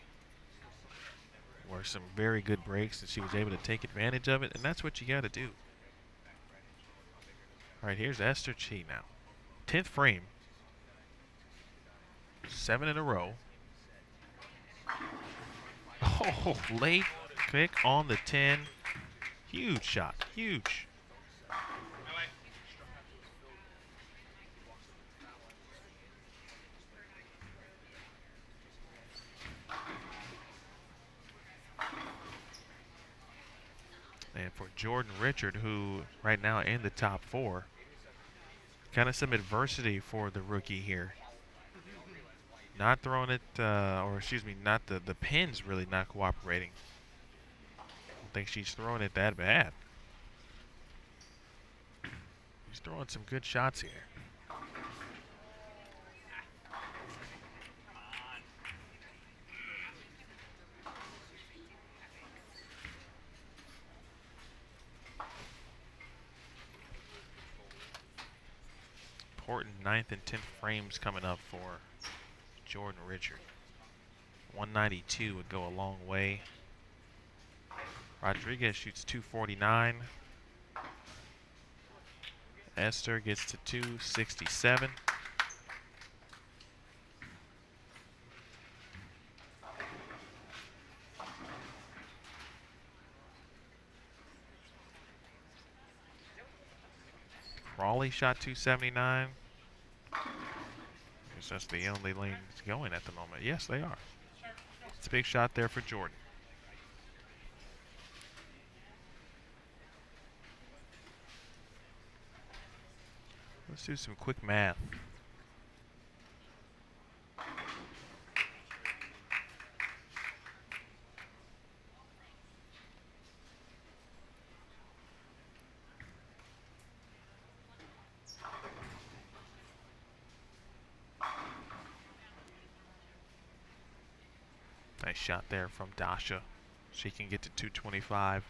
were some very good breaks, and she was able to take advantage of it, and that's what you got to do. All right, here's Esther Chi now. 10th frame. 7 in a row. Oh, late kick on the 10. Huge shot, huge. And for Jordan Richard, who right now in the top 4, kind of some adversity for the rookie here. Not throwing it, or excuse me, not the pins really not cooperating. I don't think she's throwing it that bad. She's throwing some good shots here. Important 9th and 10th frames coming up for Jordan Richard. 192 would go a long way. Rodriguez shoots 249. Esther gets to 267. Crawley shot 279. Guess that's the only lane that's going at the moment. Yes, they are. It's a big shot there for Jordan. Let's do some quick math. Nice shot there from Dasha. She can get to 225.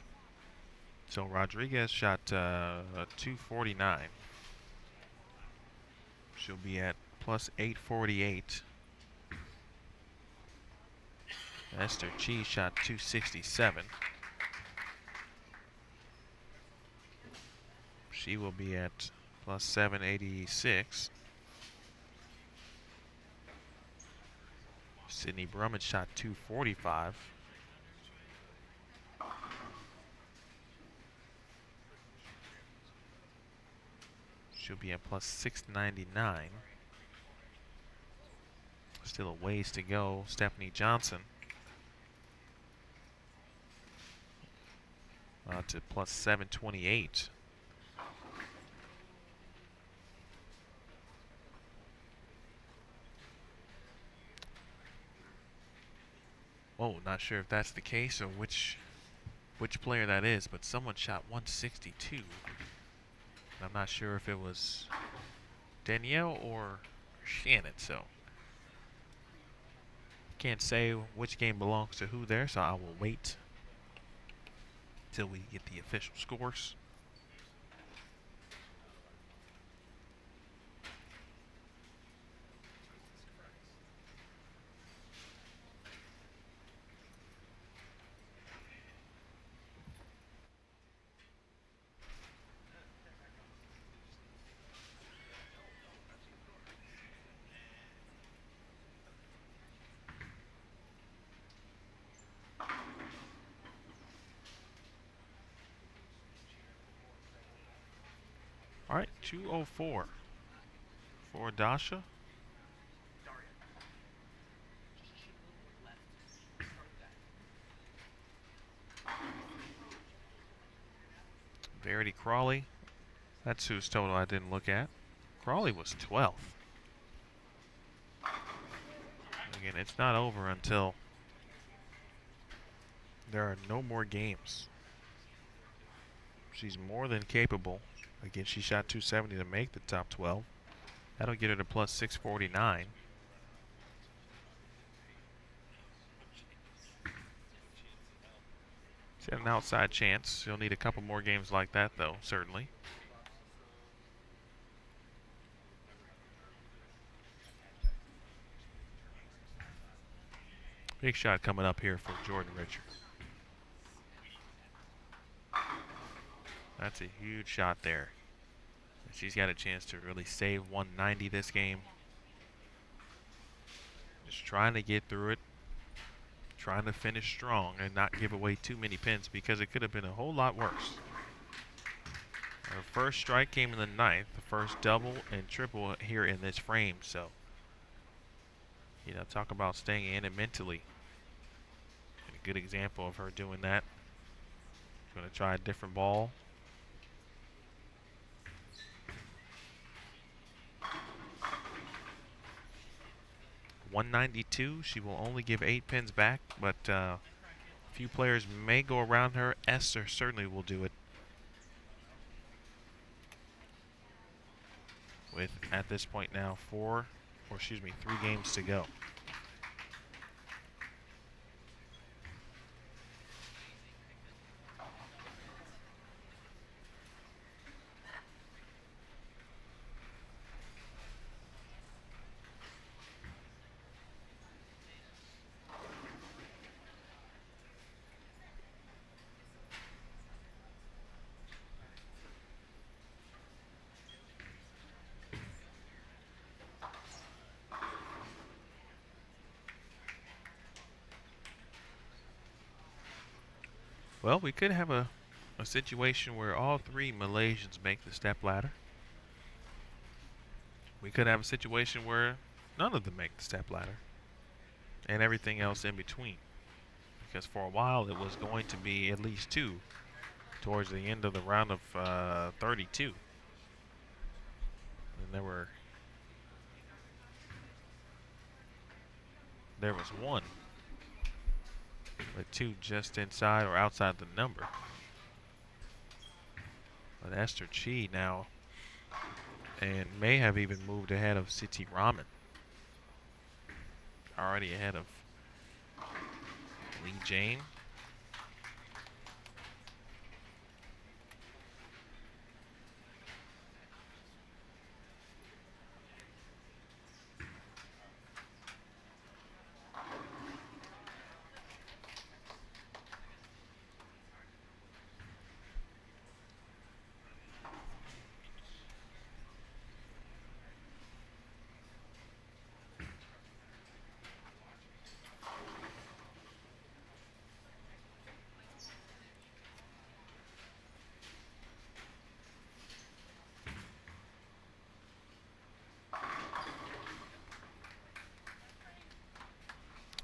So Rodriguez shot 249. She'll be at plus 848. Esther Chi shot 267. She will be at plus 786. Sydney Brummage shot 245. She'll be at plus 699. Still a ways to go. Stephanie Johnson to plus 728. Oh, not sure if that's the case or which player that is, but someone shot 162. I'm not sure if it was Danielle or Shannon, so can't say which game belongs to who there, so I will wait till we get the official scores. All right, 204 for Dasha. Verity Crawley. That's whose total I didn't look at. Crawley was 12th. Again, it's not over until there are no more games. She's more than capable. Again, she shot 270 to make the top 12. That'll get her to plus 649. She's got an outside chance. She'll need a couple more games like that, though, certainly. Big shot coming up here for Jordan Richards. That's a huge shot there. She's got a chance to really save 190 this game. Just trying to get through it. Trying to finish strong and not give away too many pins because it could have been a whole lot worse. Her first strike came in the ninth, the first double and triple here in this frame. So, you know, talk about staying in it mentally. And a good example of her doing that. She's going to try a different ball. .192. She will only give 8 pins back, but a few players may go around her. Esther certainly will do it. With, at this point now, 3 games to go. Well, we could have a situation where all 3 Malaysians make the step ladder. We could have a situation where none of them make the step ladder. And everything else in between. Because for a while it was going to be at least 2 towards the end of the round of 32. And there was 1. With 2 just inside or outside the number. But Esther Chi now, and may have even moved ahead of Siti Rahman. Already ahead of Lee Jane.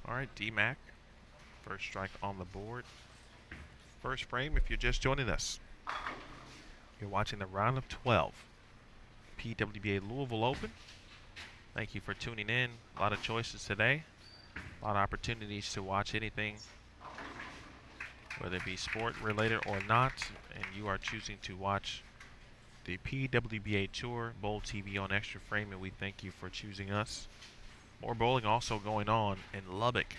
All right, D-Mac, first strike on the board. First frame, if you're just joining us, you're watching the round of 12, PWBA Louisville Open. Thank you for tuning in. A lot of choices today, a lot of opportunities to watch anything, whether it be sport related or not, and you are choosing to watch the PWBA Tour Bowl TV on Extra Frame, and we thank you for choosing us. More bowling also going on in Lubbock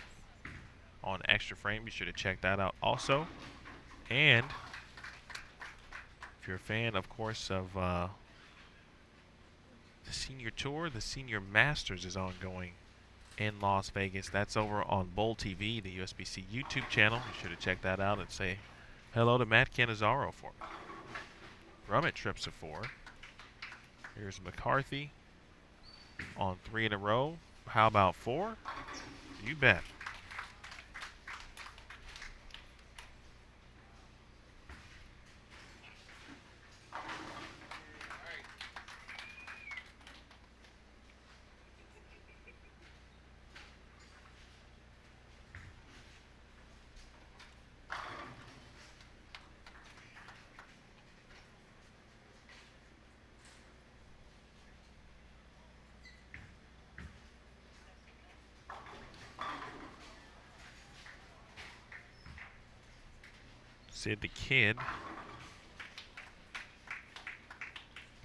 on Extra Frame. Be sure to check that out also. And if you're a fan, of course, of the Senior Tour, the Senior Masters is ongoing in Las Vegas. That's over on Bowl TV, the USBC YouTube channel. Be sure to check that out and say hello to Matt Cannizzaro for me. Brummett trips to 4. Here's McCarthy on 3 in a row. How about 4? You bet. Sid the Kid.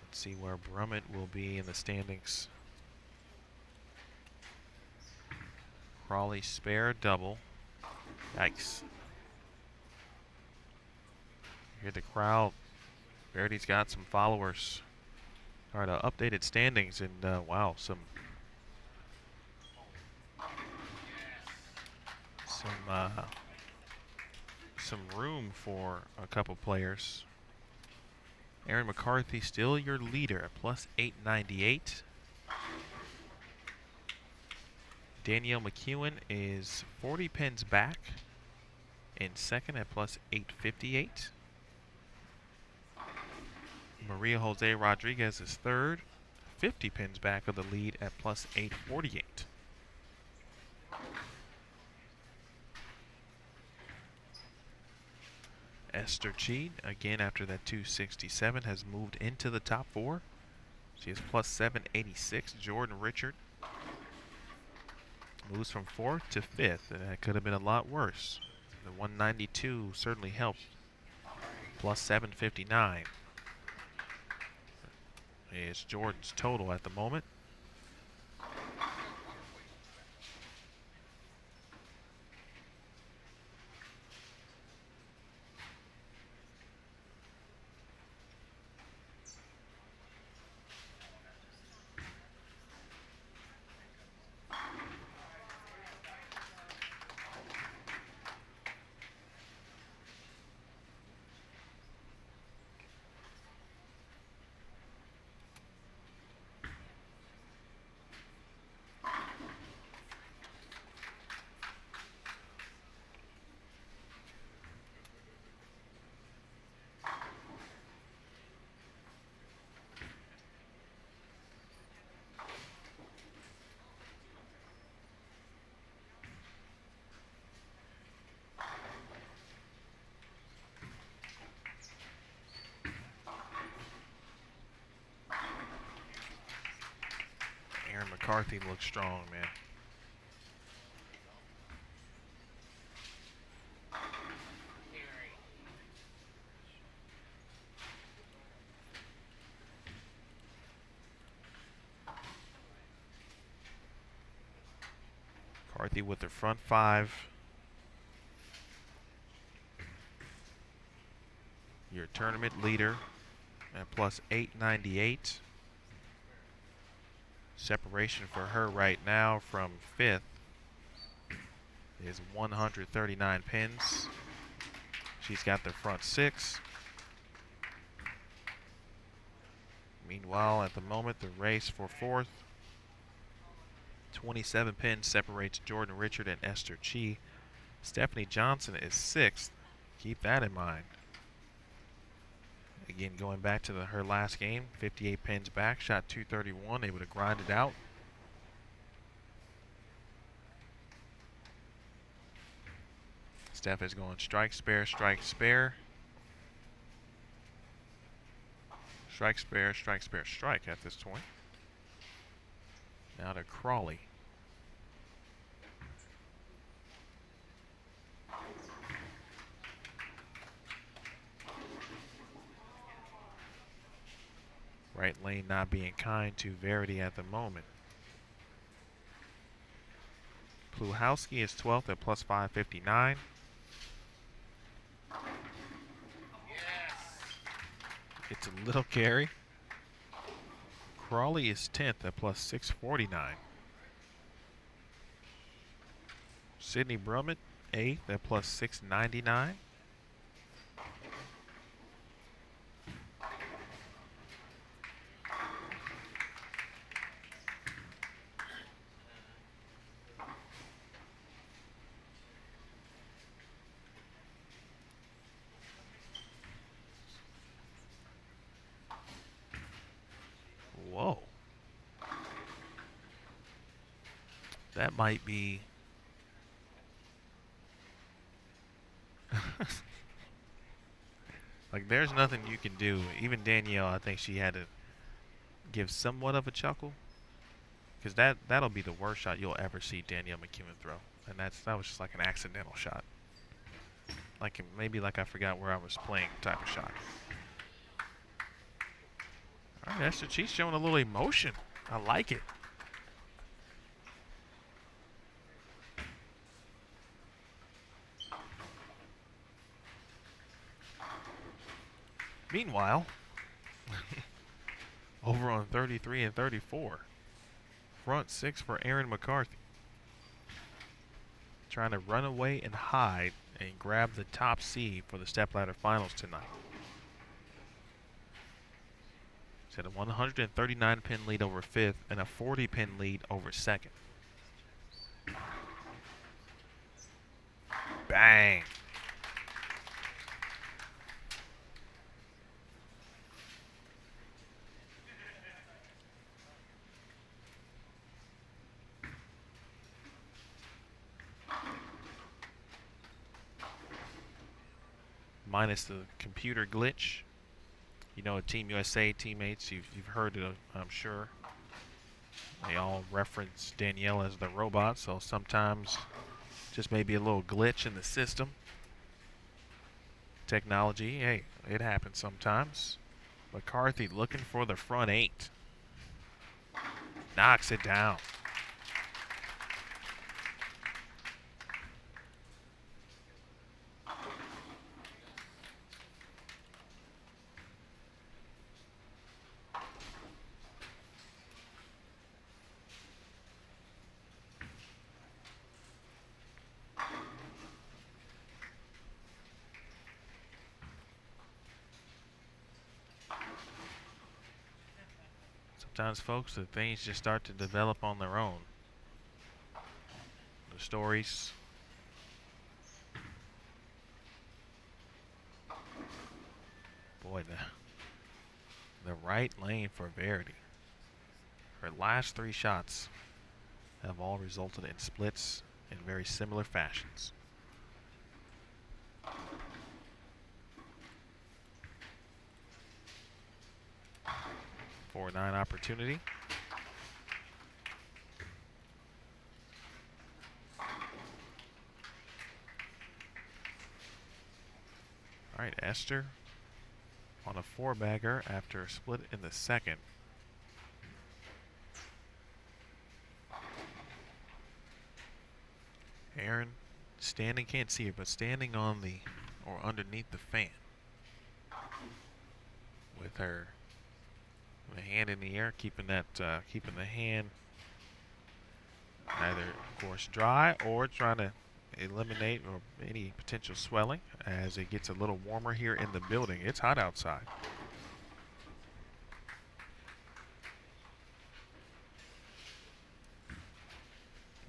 Let's see where Brummett will be in the standings. Crawley spare double. Yikes. Hear the crowd. Verity's got some followers. All right, updated standings, and wow, some room for a couple players. Aaron McCarthy still your leader at plus 898. Danielle McEwen is 40 pins back in second at plus 858. Maria Jose Rodriguez is third, 50 pins back of the lead at plus 848. Esther Chi, again after that 267, has moved into the top 4. She is plus 786. Jordan Richard moves from 4th to 5th, and that could have been a lot worse. The 192 certainly helped. Plus 759 is Jordan's total at the moment. Aaron McCarthy looks strong, man. McCarthy with the front 5. Your tournament leader at plus 898. Separation for her right now from 5th is 139 pins. She's got the front 6. Meanwhile, at the moment, the race for 4th, 27 pins separates Jordan Richard and Esther Chi. Stephanie Johnson is 6th. Keep that in mind. Again, going back to her last game, 58 pins back, shot 231, able to grind it out. Steph is going strike, spare, strike, spare. Strike, spare, strike, spare, strike at this point. Now to Crawley. Right lane not being kind to Verity at the moment. Pluhowski is 12th at plus 559. It's a little carry. Crawley is 10th at plus 649. Sydney Brummett, 8th at plus 699. Whoa. That might be... like, there's nothing you can do. Even Danielle, I think she had to give somewhat of a chuckle. Because that'll be the worst shot you'll ever see Danielle McEwen throw. And that was just like an accidental shot. Like maybe like I forgot where I was playing type of shot. All right, Esther, she's showing a little emotion. I like it. Meanwhile, over on 33 and 34, front six for Aaron McCarthy. Trying to run away and hide and grab the top seed for the stepladder finals tonight. She's had a 139 pin lead over fifth and a 40 pin lead over second. Bang. Minus the computer glitch. You know, Team USA teammates, you've heard it, I'm sure. They all reference Danielle as the robot, so sometimes just maybe a little glitch in the system. Technology, hey, it happens sometimes. McCarthy looking for the front eight. Knocks it down. Sometimes, folks, the things just start to develop on their own. The stories. Boy, the right lane for Verity. Her last three shots have all resulted in splits in very similar fashions. 4-9 opportunity. All right, Esther on a four-bagger after a split in the second. Aaron standing, can't see her, but standing on the, or underneath the fan. With her the hand in the air, keeping that, keeping the hand either, of course, dry or trying to eliminate or any potential swelling as it gets a little warmer here in the building. It's hot outside.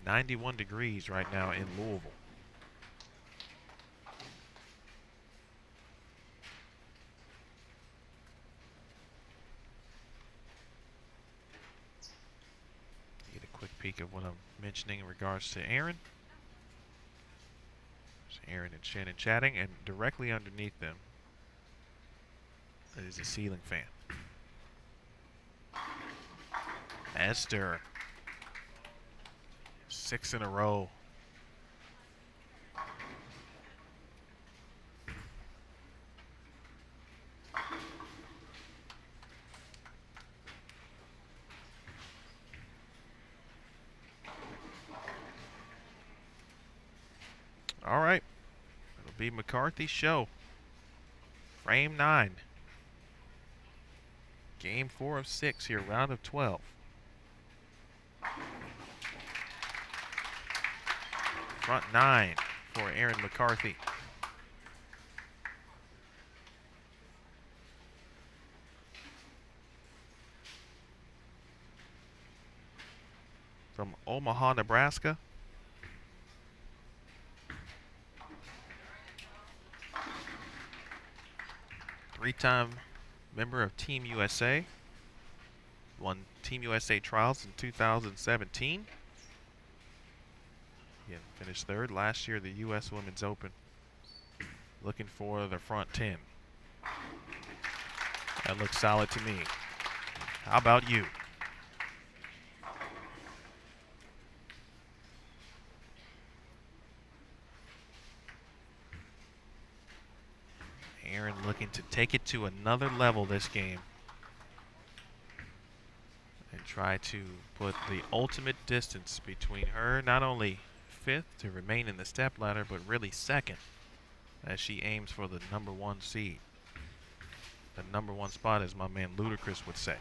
.91 degrees right now in Louisville. Get a quick peek of what I'm mentioning in regards to Aaron. There's Aaron and Shannon chatting, and directly underneath them is a ceiling fan. Esther. 6 in a row. All right. It'll be McCarthy's show. Frame 9. Game 4 of 6 here, round of 12. Front 9 for Erin McCarthy. From Omaha, Nebraska. Three-time member of Team USA. Won Team USA trials in 2017. Again, finished third last year at the US Women's Open. Looking for the front 10. That looks solid to me. How about you? Erin looking to take it to another level this game and try to put the ultimate distance between her, not only 5th to remain in the stepladder, but really 2nd as she aims for the number 1 seed. The number 1 spot, as my man Ludacris would say.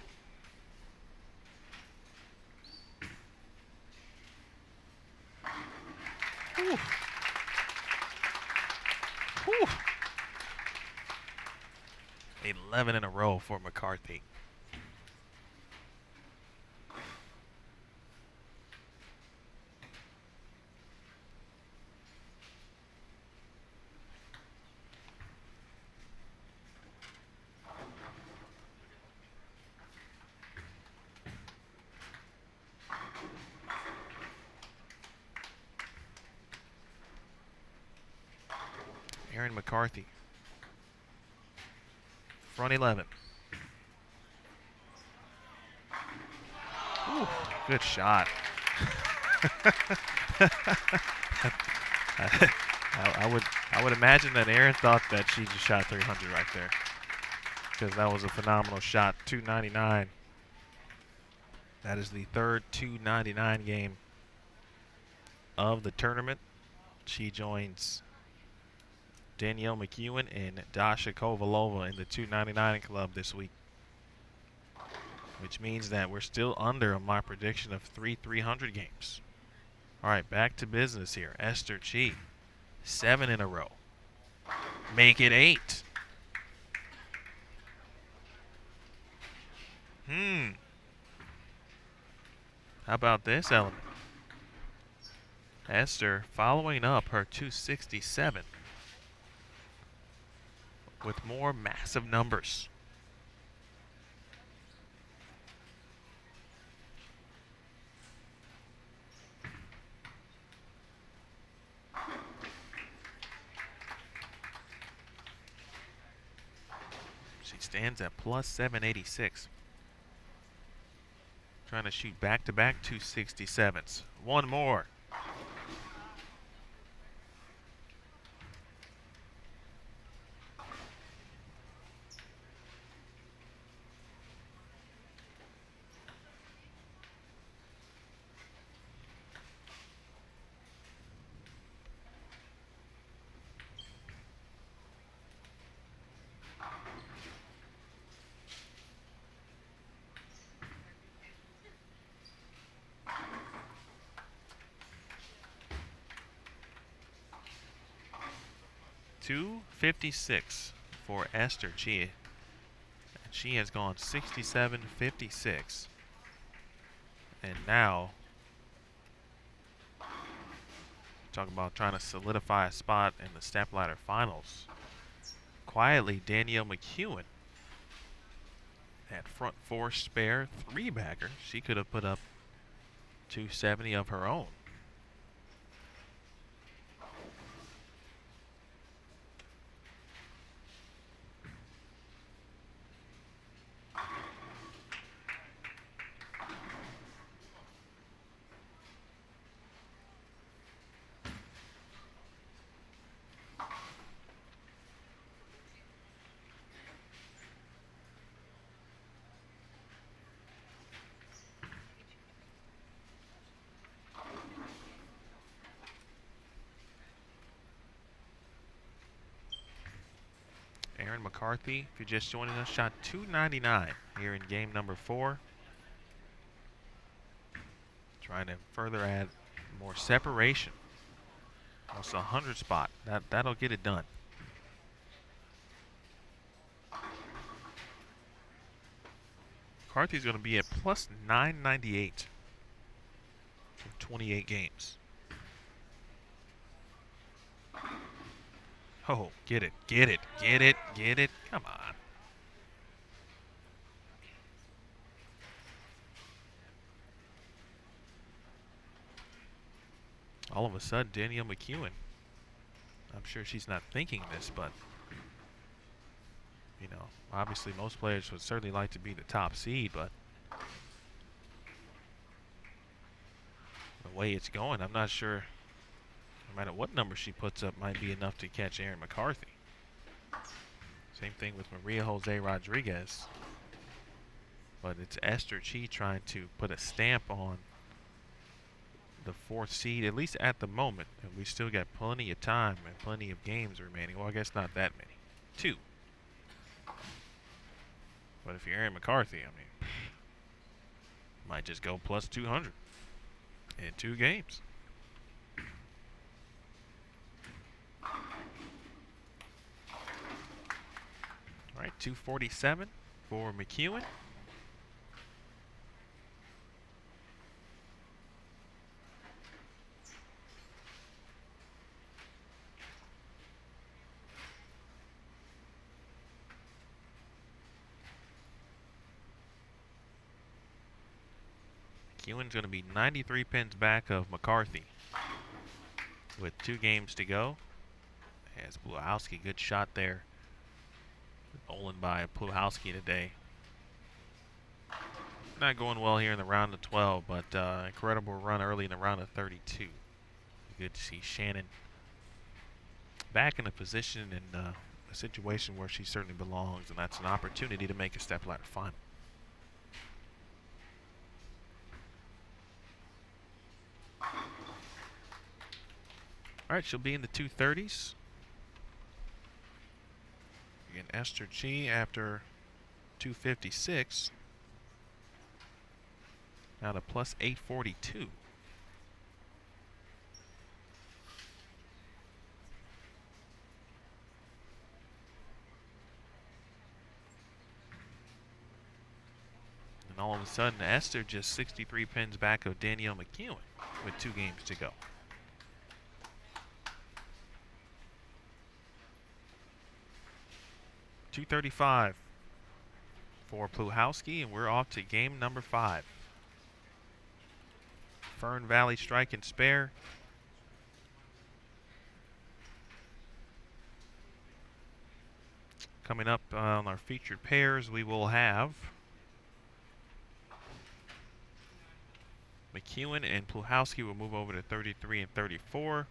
Whew. Whew. 11 in a row for McCarthy. Erin McCarthy. Front 11. Ooh, good shot. I would imagine that Erin thought that she just shot 300 right there, because that was a phenomenal shot. 299. That is the third 299 game of the tournament. She joins Danielle McEwen and Dasha Kovalova in the 299 club this week, which means that we're still under my prediction of 300 games. All right, back to business here. Esther Chi, 7 in a row. Make it 8. How about this element? Esther following up her 267 with more massive numbers. She stands at plus 786. Trying to shoot back-to-back 267s. One more. .256 for Esther Chi. And she has gone 67-56. And now, talk about trying to solidify a spot in the stepladder finals. Quietly, Danielle McEwen at front 4 spare 3-bagger. She could have put up 270 of her own. Erin McCarthy, if you're just joining us, shot 299 here in game number 4. Trying to further add more separation. Also a 100 spot. That'll get it done. McCarthy's going to be at plus 998 from 28 games. Oh, get it, get it, get it, get it. Come on. All of a sudden, Danielle McEwen. I'm sure she's not thinking this, but, you know, obviously most players would certainly like to be the top seed, but the way it's going, I'm not sure no matter what number she puts up might be enough to catch Erin McCarthy. Same thing with Maria Jose Rodriguez. But it's Esther Chi trying to put a stamp on the 4th seed, at least at the moment. And we still got plenty of time and plenty of games remaining. Well, I guess not that many. 2. But if you're Erin McCarthy, I mean, might just go plus 200 in 2 games. All right, 247 for McEwen. McEwen's going to be 93 pins back of McCarthy with 2 games to go. As Pluhowski, good shot there. Olin by Pluhowski today. Not going well here in the round of 12, but incredible run early in the round of 32. Good to see Shannon back in a position in a situation where she certainly belongs, and that's an opportunity to make a stepladder final. All right, she'll be in the 230s. Again, Esther Chi after 256. Now to plus 842. And all of a sudden, Esther just 63 pins back of Danielle McEwen with 2 games to go. .235 for Pluhowski, and we're off to game number 5. Fern Valley strike and spare. Coming up on our featured pairs, we will have McEwen and Pluhowski will move over to 33 and 34.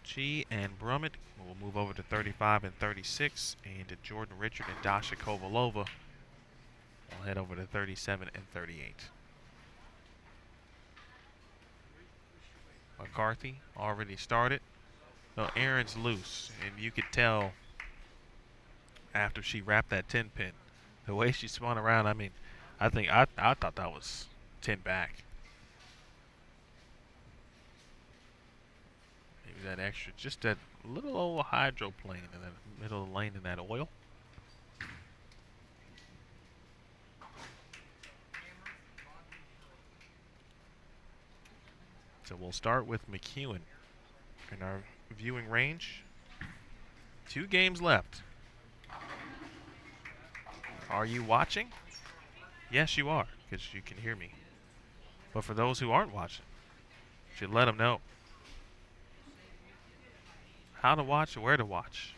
Chi and Brummett will move over to 35 and 36. And Jordan Richard and Dasha Kovalova will head over to 37 and 38. McCarthy already started. No, Erin's loose, and you could tell after she wrapped that 10 pin, the way she spun around. I mean, I thought that was 10 back. Maybe that extra, just that little old hydroplane in the middle of the lane in that oil. So we'll start with McEwen in our viewing range. 2 games left. Are you watching? Yes, you are, because you can hear me. But for those who aren't watching, you should let them know how to watch or where to watch.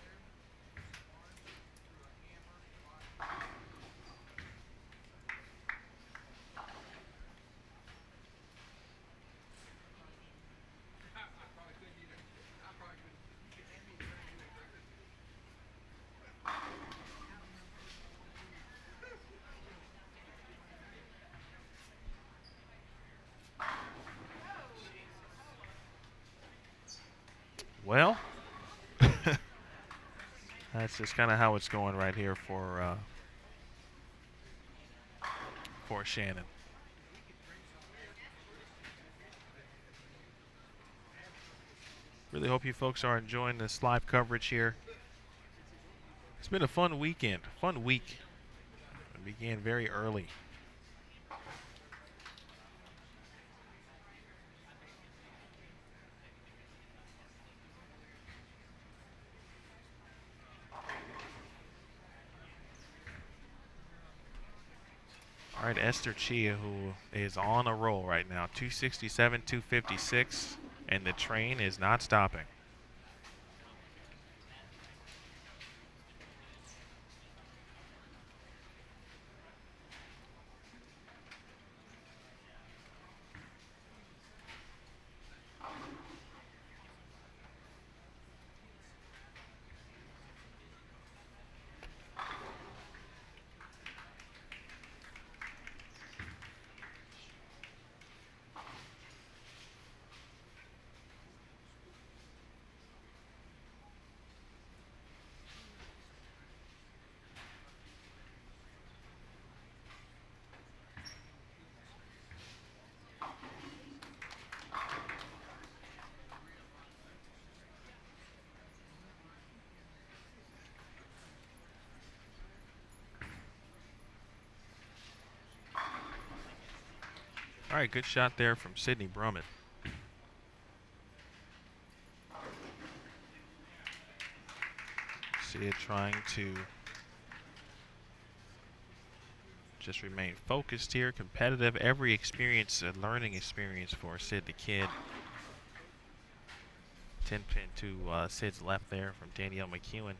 Well, That's just kind of how it's going right here for Shannon. Really hope you folks are enjoying this live coverage here. It's been a fun weekend, fun week. It began very early. All right, Esther Chia, who is on a roll right now, 267, 256, and the train is not stopping. All right, good shot there from Sydney Brummett. See it trying to just remain focused here, competitive. Every experience, a learning experience for Sid the Kid. 10 pin to Sid's left there from Danielle McEwen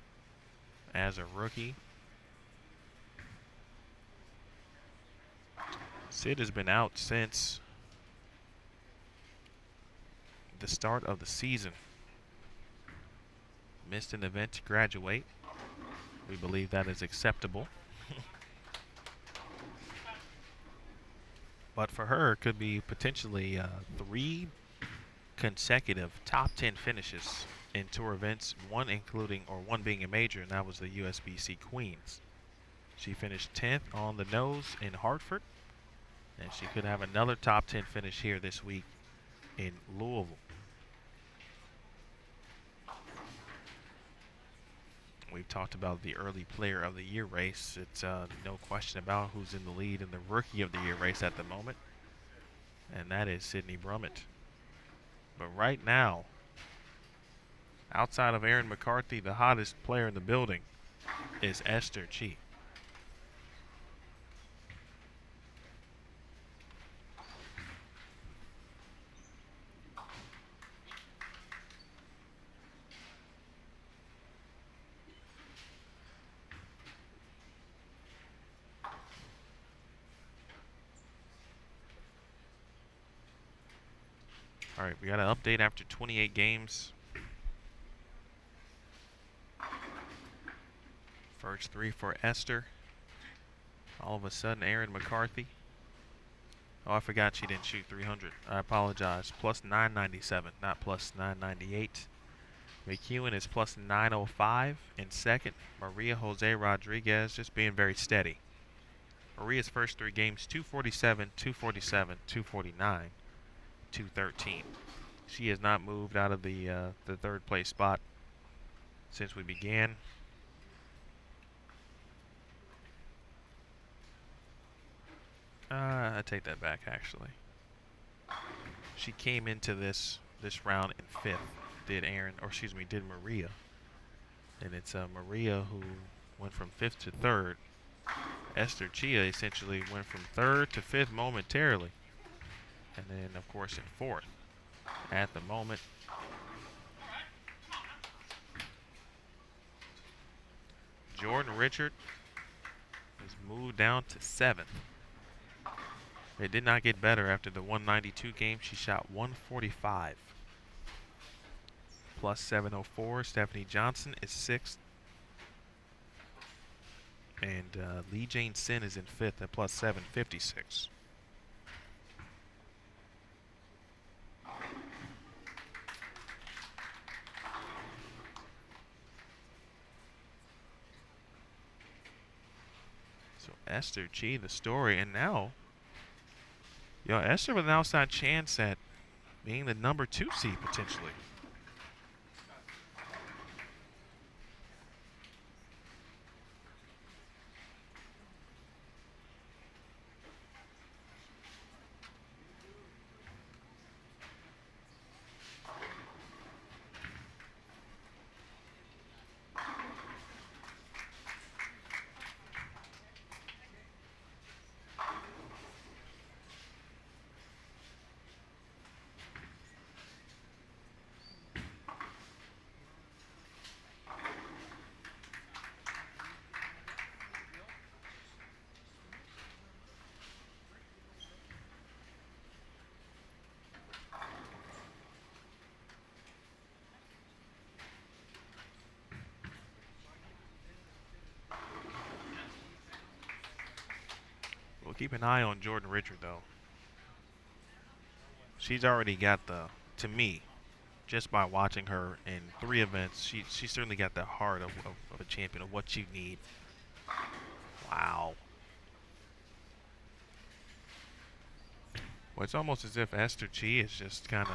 as a rookie. Sid has been out since the start of the season. Missed an event to graduate. We believe that is acceptable. But for her, it could be potentially 3 consecutive top 10 finishes in tour events, one being a major, and that was the USBC Queens. She finished 10th on the nose in Hartford, and she could have another top 10 finish here this week in Louisville. We've talked about the early player of the year race. It's no question about who's in the lead in the rookie of the year race at the moment, and that is Sydney Brummett. But right now, outside of Erin McCarthy, the hottest player in the building is Esther Chi. All right, we got an update after 28 games. First 3 for Esther. All of a sudden, Erin McCarthy. Oh, I forgot she didn't shoot 300. I apologize. Plus 997, not plus 998. McEwen is plus 905 in second. Maria Jose Rodriguez just being very steady. Maria's first 3 games, 247, 247, 249, 213. She has not moved out of the third place spot since we began. I take that back, actually. She came into this round in 5th. Did Maria. And it's Maria who went from 5th to 3rd. Esther Chia essentially went from 3rd to 5th momentarily. And then, of course, in 4th at the moment. Jordan Richard has moved down to 7th. It did not get better after the 192 game. She shot 145. Plus 704. Stephanie Johnson is 6th. And Lee Jane Sin is in 5th at plus 756. Esther Chi, the story. And now, Esther with an outside chance at being the number 2 seed potentially. We'll keep an eye on Jordan Richard, though. She's already got to me, just by watching her in 3 events, she certainly got the heart of a champion, of what you need. Wow. Well, it's almost as if Esther Chi is just kind of...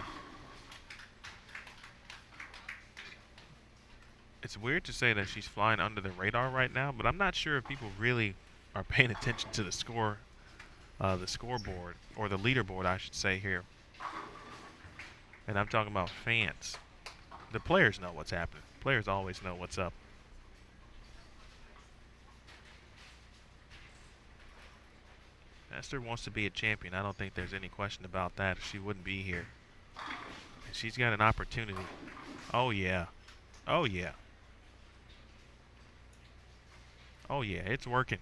It's weird to say that she's flying under the radar right now, but I'm not sure if people really are paying attention to the scoreboard, or the leaderboard, I should say here. And I'm talking about fans. The players know what's happening. Players always know what's up. Esther wants to be a champion. I don't think there's any question about that. She wouldn't be here. And she's got an opportunity. Oh, yeah. Oh, yeah. Oh, yeah. It's working.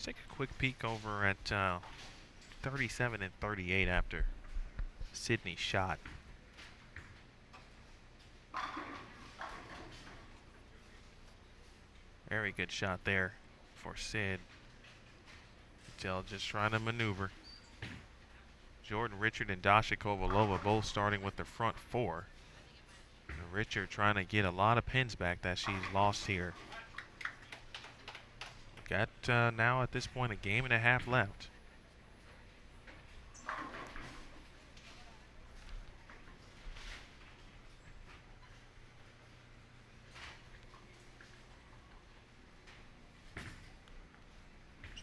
Let's take a quick peek over at 37 and 38 after Sydney's shot. Very good shot there for Sid. Patel just trying to maneuver. Jordan Richard and Dasha Kovalova both starting with the front 4. And Richard trying to get a lot of pins back that she's lost here. Got now at this point a game and a half left.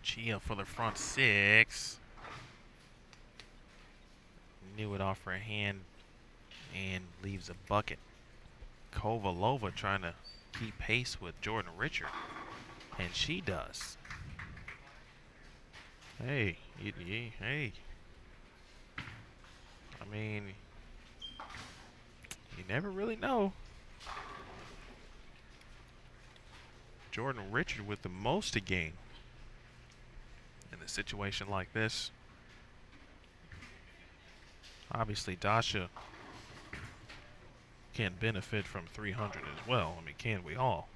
Chia for the front 6. Knew it off her hand and leaves a bucket. Kovalova trying to keep pace with Jordan Richard. And she does. Hey, hey. I mean, you never really know. Jordan Richard with the most a game in a situation like this. Obviously, Dasha can benefit from 300 as well. I mean, can we all?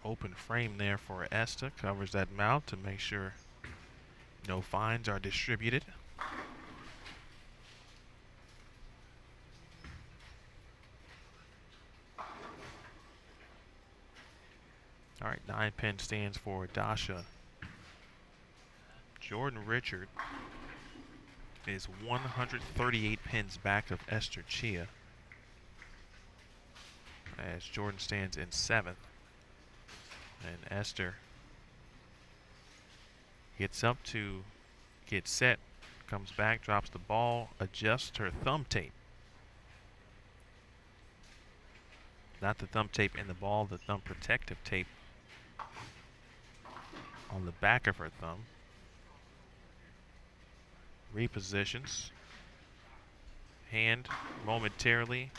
Open frame there for Esta. Covers that mouth to make sure no fines are distributed. All right, 9-pin stands for Dasha. Jordan Richard is 138 pins back of Esther Chia, as Jordan stands in 7th. And Esther gets up to get set, comes back, drops the ball, adjusts her thumb tape. Not the thumb tape in the ball, the thumb protective tape on the back of her thumb. Repositions. Hand momentarily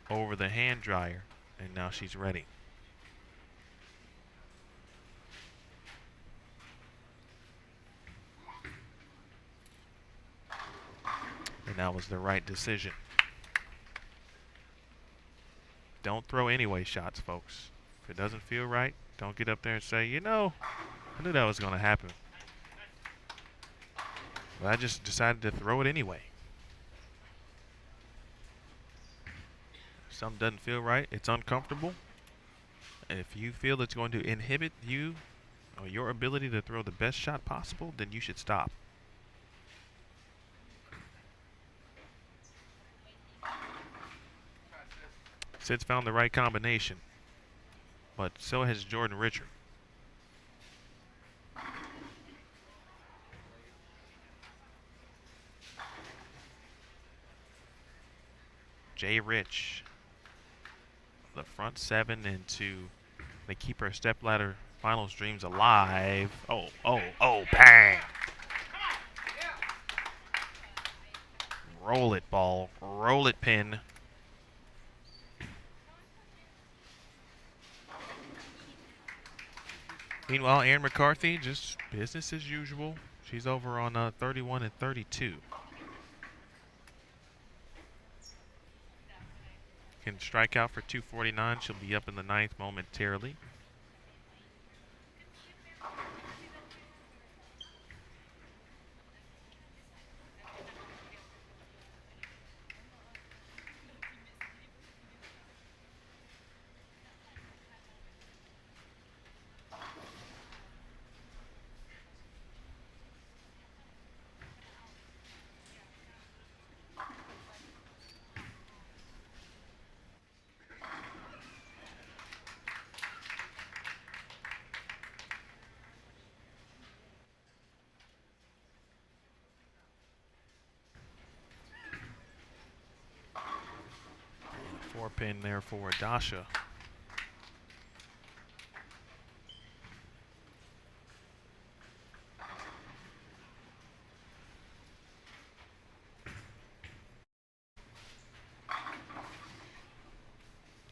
over the hand dryer, and now she's ready. And that was the right decision. Don't throw anyway shots, folks. If it doesn't feel right, don't get up there and say, you know, I knew that was going to happen, but I just decided to throw it anyway. If something doesn't feel right, it's uncomfortable. And if you feel it's going to inhibit you or your ability to throw the best shot possible, then you should stop. Sid's found the right combination, but so has Jordan Richard. Jay Rich, the front 7 into they keep her stepladder finals dreams alive. Oh, bang! Roll it, ball. Roll it, pin. Meanwhile, Erin McCarthy, just business as usual. She's over on 31 and 32. Can strike out for 249. She'll be up in the 9th momentarily. Pin there for Dasha.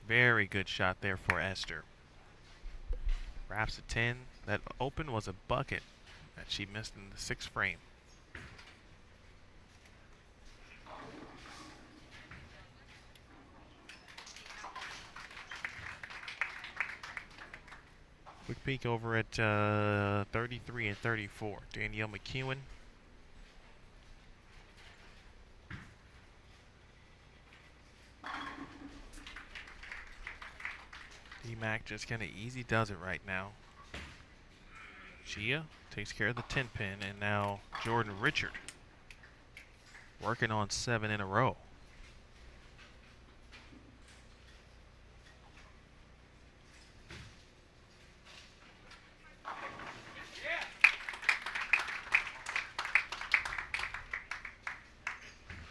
Very good shot there for Esther. Wraps a 10. That open was a bucket that she missed in the 6th frame. Quick peek over at 33 and 34. Danielle McEwen. D-Mac just kind of easy does it right now. Chia takes care of the 10 pin, and now Jordan Richard working on 7 in a row.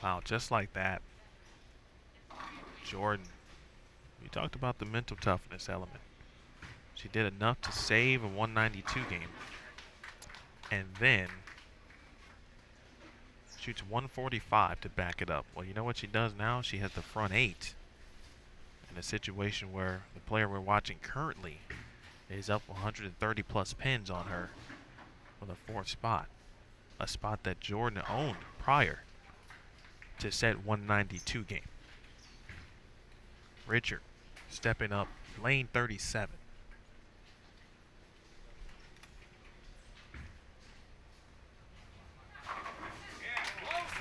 Wow, just like that. Jordan, we talked about the mental toughness element. She did enough to save a 192 game. And then shoots 145 to back it up. Well, you know what she does now? She has the front 8 in a situation where the player we're watching currently is up 130 plus pins on her for the 4th spot. A spot that Jordan owned prior to set 192 game. Richard stepping up, lane 37.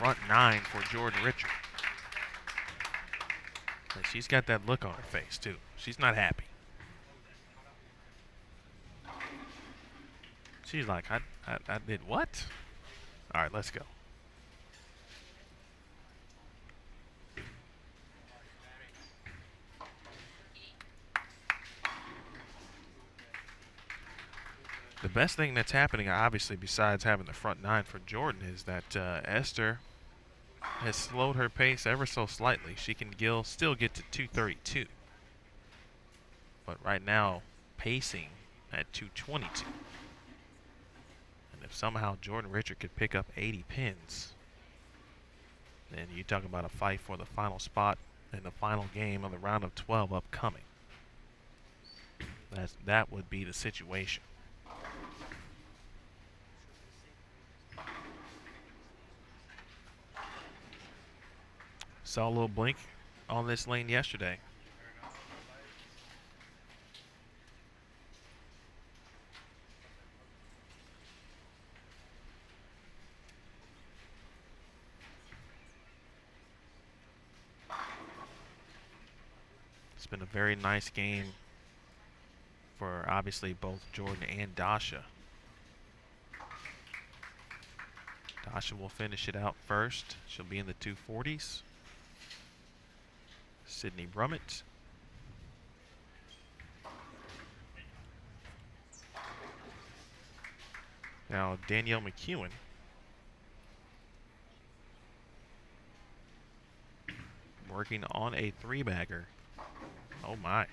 front 9 for Jordan Richard. And she's got that look on her face, too. She's not happy. She's like, I did what? All right, let's go. The best thing that's happening, obviously, besides having the front 9 for Jordan, is that Esther has slowed her pace ever so slightly. She can still get to 232. But right now, pacing at 222. And if somehow Jordan Richard could pick up 80 pins, then you talk about a fight for the final spot in the final game of the round of 12 upcoming. That would be the situation. Saw a little blink on this lane yesterday. It's been a very nice game for obviously both Jordan and Dasha. Dasha will finish it out first. She'll be in the 240s. Sydney Brummett. Now Danielle McEwen working on a 3-bagger. Oh my.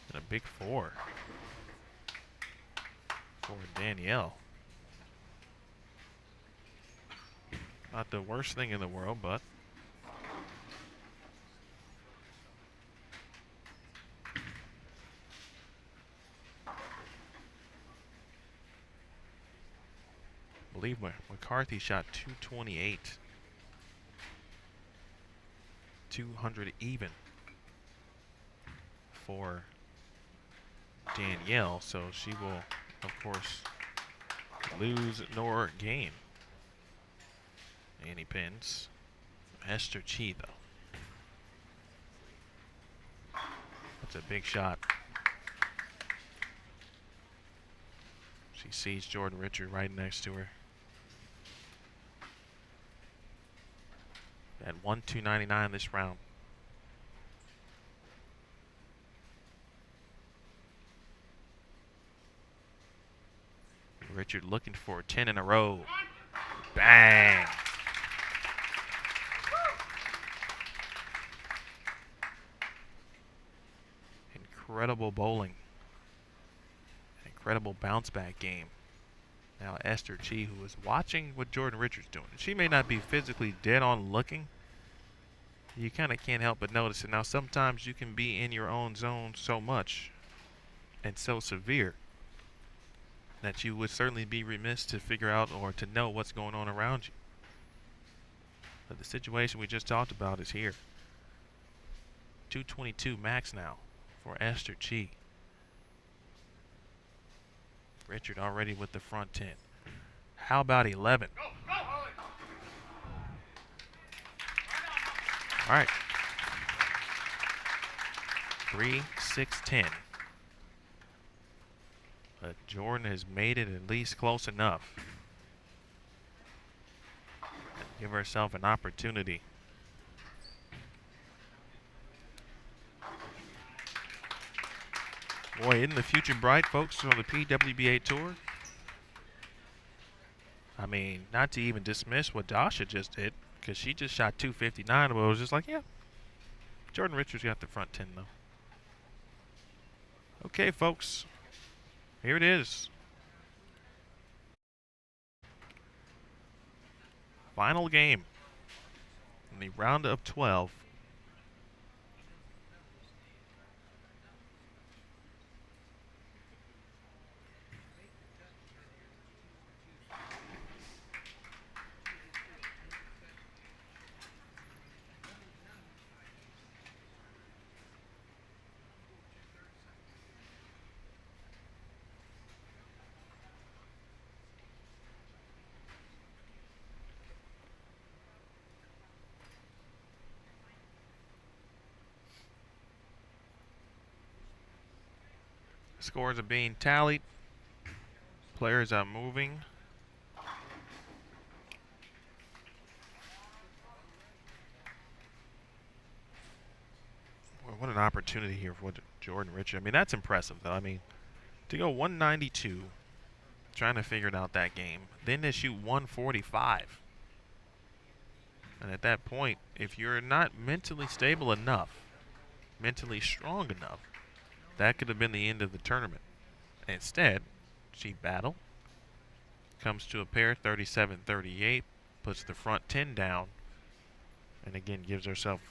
And a big 4 for Danielle. Not the worst thing in the world, but I believe McCarthy shot 228. 200 even for Danielle, so she will, of course, lose nor gain any pins. Esther Chi, though. That's a big shot. She sees Jordan Richard right next to her. At 1-299 this round. Richard looking for 10 in a row. Bang! Incredible bowling. Incredible bounce back game. Now Esther Chi, who is watching what Jordan Richard's doing. She may not be physically dead on looking. You kind of can't help but notice it. Now sometimes you can be in your own zone so much and so severe that you would certainly be remiss to figure out or to know what's going on around you. But the situation we just talked about is here. 222 max now for Esther Chi. Richard already with the front 10. How about 11? All right. 3, 6, 10. But Jordan has made it at least close enough. Give herself an opportunity. Boy, isn't the future bright, folks, on the PWBA Tour? I mean, not to even dismiss what Dasha just did, because she just shot 259, but it was just like, yeah, Jordan Richards got the front 10, though. Okay, folks, here it is. Final game in the round of 12. Scores are being tallied. Players are moving. Boy, what an opportunity here for Jordan Richard. I mean, that's impressive, though. I mean, to go 192, trying to figure it out that game, then to shoot 145. And at that point, if you're not mentally stable enough, mentally strong enough, that could have been the end of the tournament. Instead, she battled, comes to a pair 37-38, puts the front 10 down, and again gives herself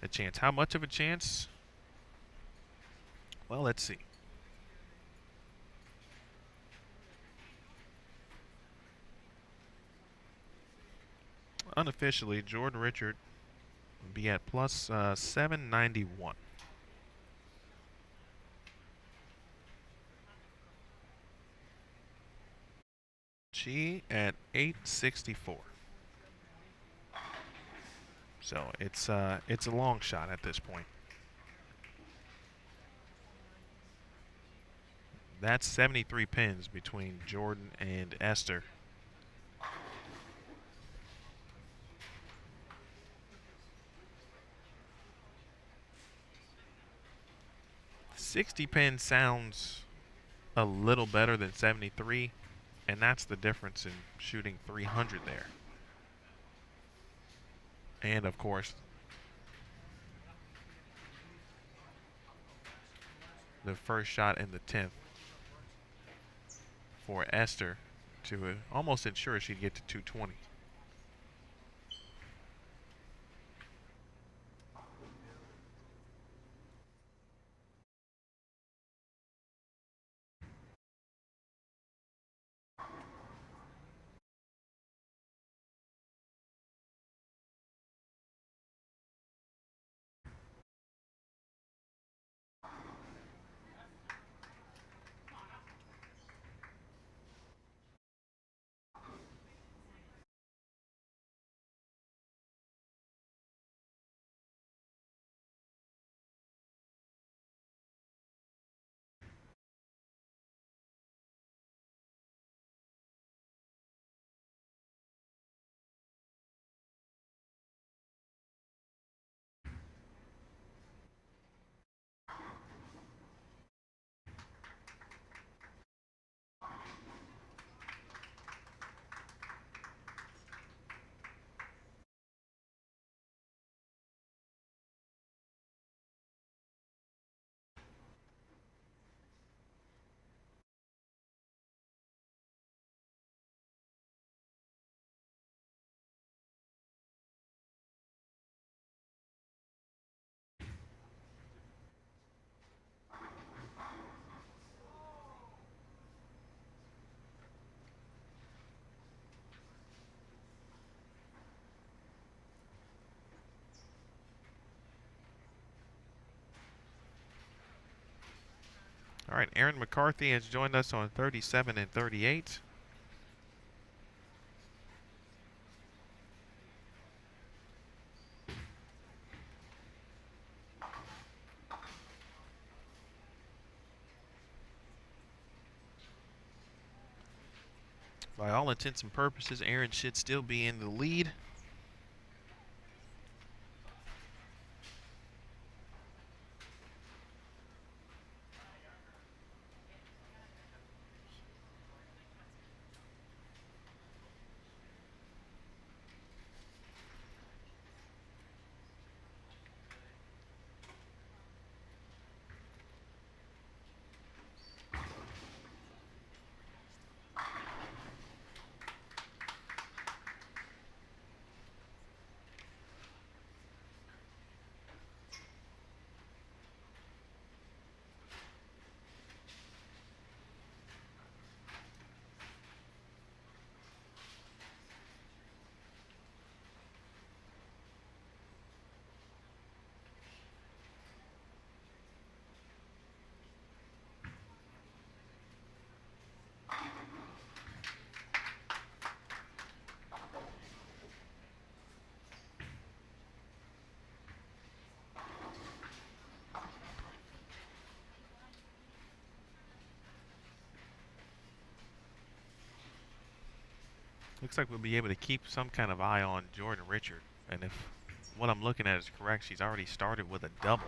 a chance. How much of a chance? Well, let's see. Unofficially, Jordan Richard will be at plus 791. She at 864. So it's a long shot at this point. That's 73 pins between Jordan and Esther. $60 sounds a little better than 73, and that's the difference in shooting 300 there. And of course, the first shot in the 10th for Esther to almost ensure she'd get to 220. All right, Aaron McCarthy has joined us on 37 and 38. By all intents and purposes, Aaron should still be in the lead. Looks like we'll be able to keep some kind of eye on Jordan Richard. And if what I'm looking at is correct, she's already started with a double.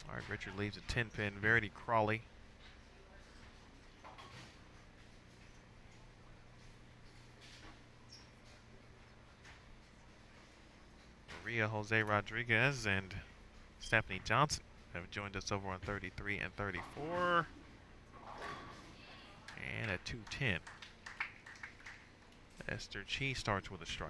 All right, Richard leaves a 10-pin. Verity Crawley. Maria Jose Rodriguez and Stephanie Johnson have joined us over on 33 and 34. And a 2-10. Esther Chi starts with a strike.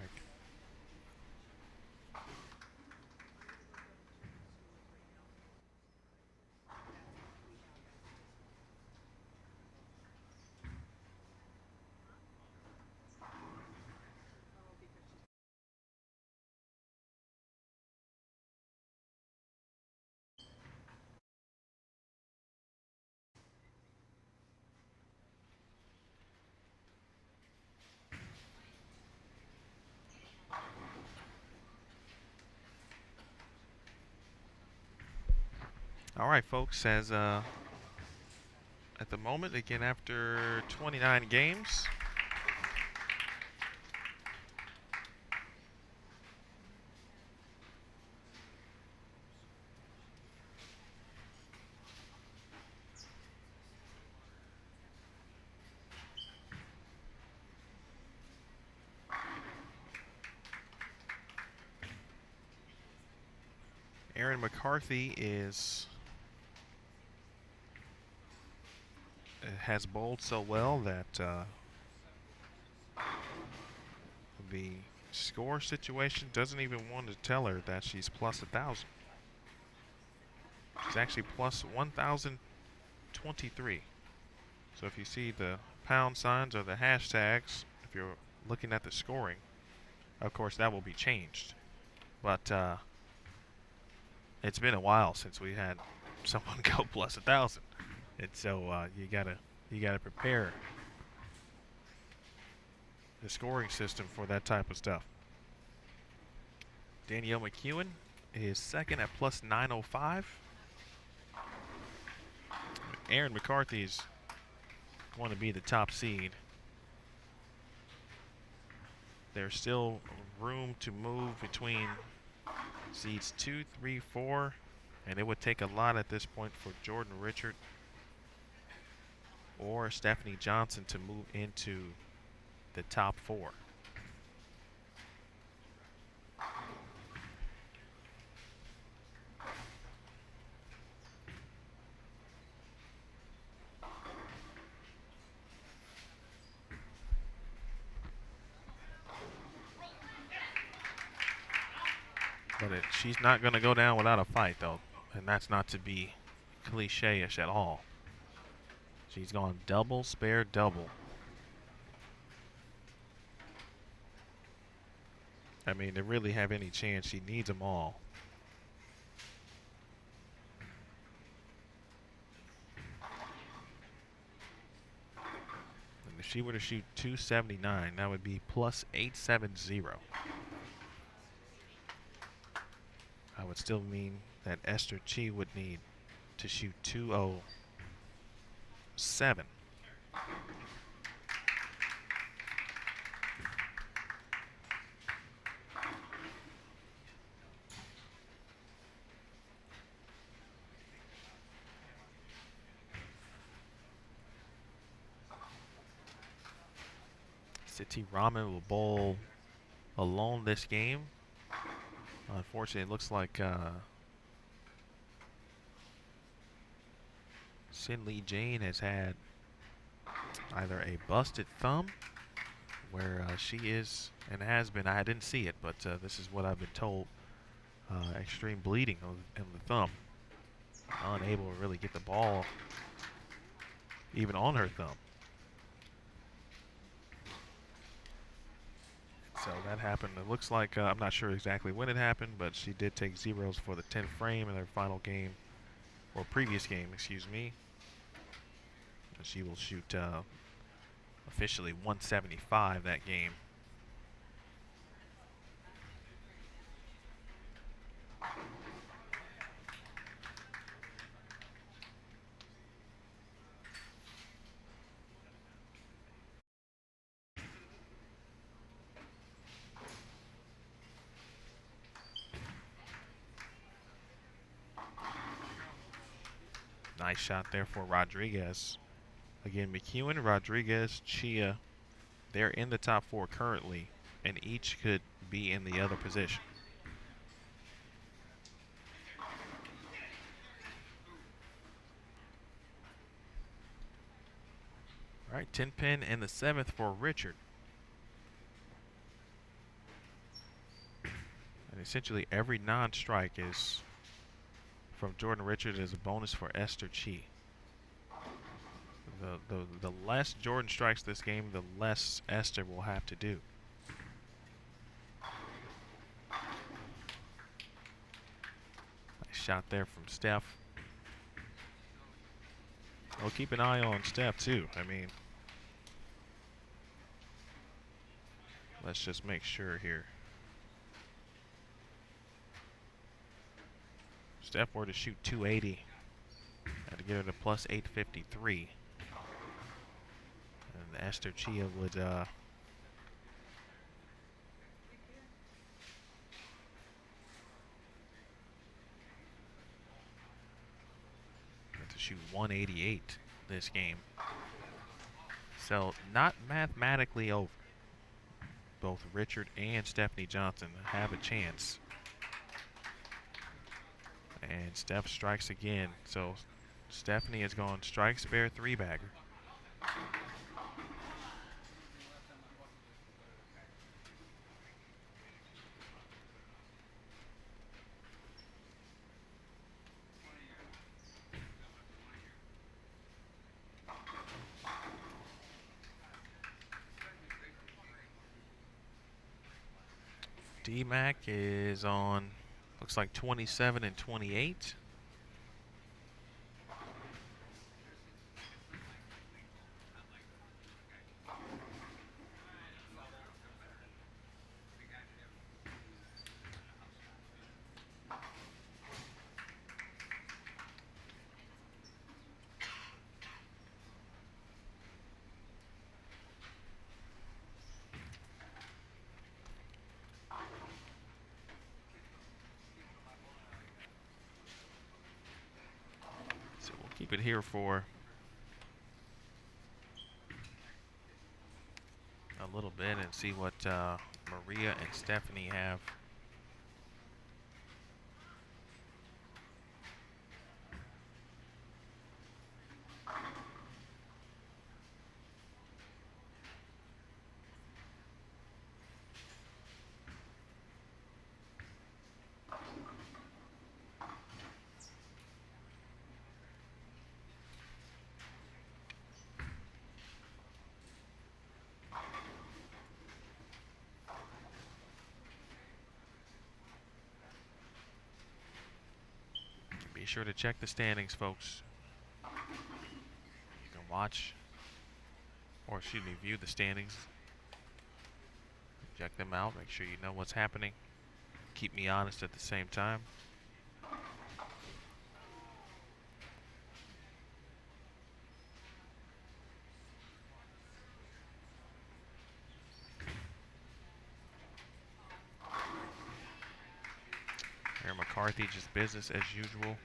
All right, folks, as at the moment, again, after 29 games, Erin McCarthy has bowled so well that the score situation doesn't even want to tell her that she's plus 1,000. She's actually plus 1,023. So if you see the pound signs or the hashtags, if you're looking at the scoring, of course that will be changed. But it's been a while since we had someone go plus 1,000, and so you gotta prepare the scoring system for that type of stuff. Danielle McEwen is second at plus 905. Erin McCarthy is going to be the top seed. There's still room to move between seeds 2, 3, 4, and it would take a lot at this point for Jordan Richard or Stephanie Johnson to move into the top 4. But she's not going to go down without a fight, though, and that's not to be cliche-ish at all. She's gone double, spare, double. I mean, to really have any chance, she needs them all. And if she were to shoot 279, that would be plus 870. That would still mean that Esther Chi would need to shoot 207. Siti Rahman will bowl alone this game. Unfortunately, it looks like Sin Lee Jane has had either a busted thumb, where she is and has been, I didn't see it, but this is what I've been told, extreme bleeding in the thumb. Unable to really get the ball even on her thumb. So that happened. It looks like, I'm not sure exactly when it happened, but she did take zeros for the 10th frame in her final game, or previous game, excuse me. And she will shoot officially 175 that game. Nice shot there for Rodriguez. Again, McEwen, Rodriguez, Chia, they're in the top 4 currently, and each could be in the other position. All right, 10 pin in the 7th for Richard. And essentially every non-strike is from Jordan Richard is a bonus for Esther Chi. The less Jordan strikes this game, the less Esther will have to do. Nice shot there from Steph. Well, keep an eye on Steph too. I mean, let's just make sure here. Steph were to shoot 280. Had to get her to plus 853. And Esther Chia would have to shoot 188 this game. So not mathematically over. Both Richard and Stephanie Johnson have a chance. And Steph strikes again. So Stephanie is going strike, spare, 3-bagger. D-Mac is on, looks like 27 and 28. Keep it here for a little bit and see what Maria and Stephanie have. Be sure to check the standings, folks. You can watch, or excuse me, view the standings. Check them out. Make sure you know what's happening. Keep me honest at the same time. Aaron McCarthy, just business as usual.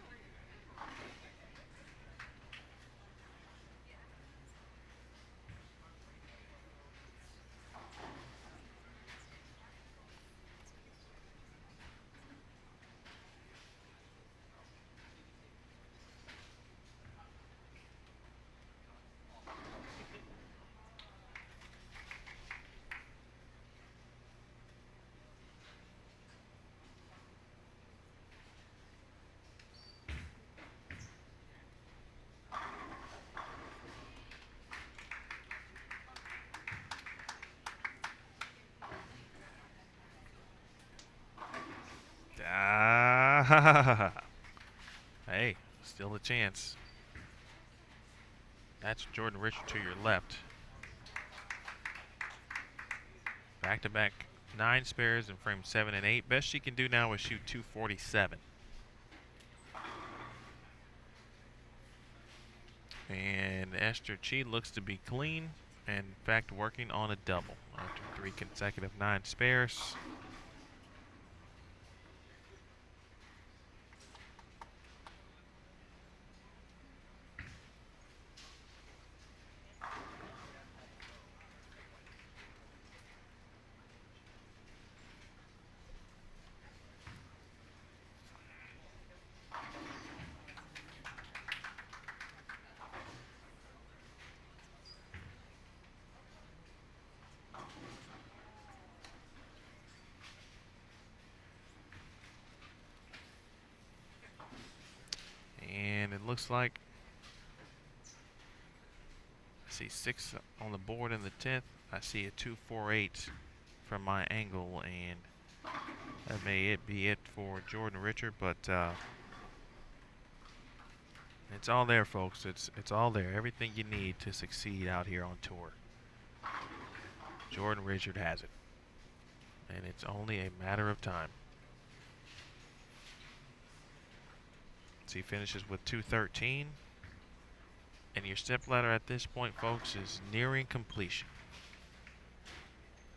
Hey, still a chance. That's Jordan Richard to your left. Back-to-back 9 spares in frame 7 and 8. Best she can do now is shoot 247. And Esther Chi looks to be clean and in fact working on a double after 3 consecutive 9 spares. looks like. I see 6 on the board in the 10th. I see a 2-4-8 from my angle, and that may be it for Jordan Richard, but it's all there, folks. It's all there. Everything you need to succeed out here on tour. Jordan Richard has it, and it's only a matter of time. So he finishes with 213. And your stepladder at this point, folks, is nearing completion.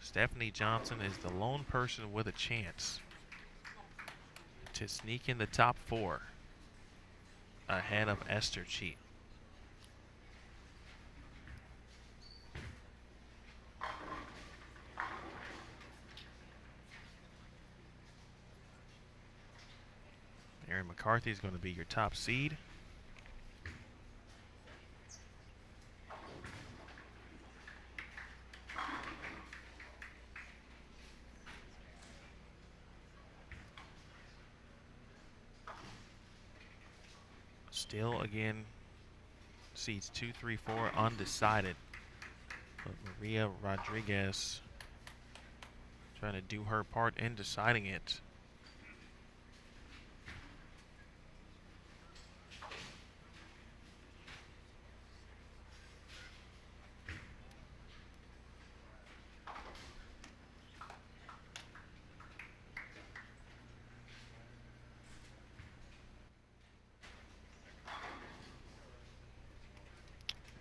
Stephanie Johnson is the lone person with a chance to sneak in the top 4 ahead of Esther Chi. Erin McCarthy is going to be your top seed. Still, again, seeds 2, 3, 4 undecided. But Maria Rodriguez trying to do her part in deciding it.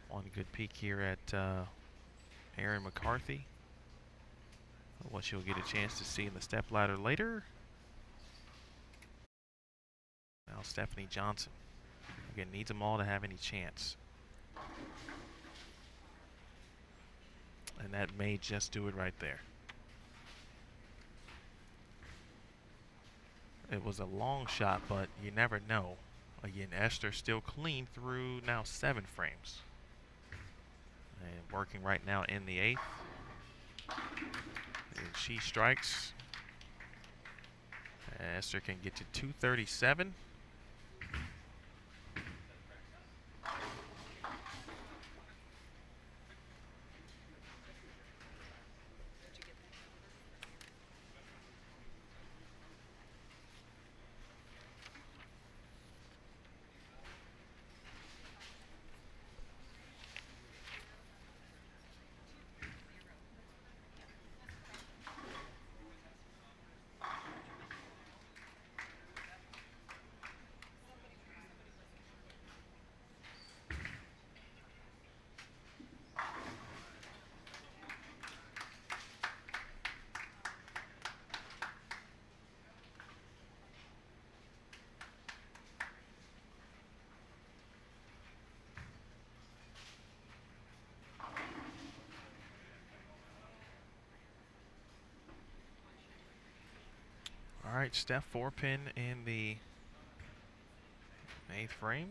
One good peek here at Erin McCarthy. What she'll get a chance to see in the stepladder later. Now Stephanie Johnson. Again, needs them all to have any chance. And that may just do it right there. It was a long shot, but you never know. Again, Esther still clean through now 7 frames. And working right now in the 8th. And she strikes. And Esther can get to 237. All right, Steph 4-pin in the 8th frame.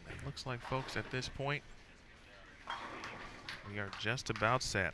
It looks like, folks, at this point, we are just about set.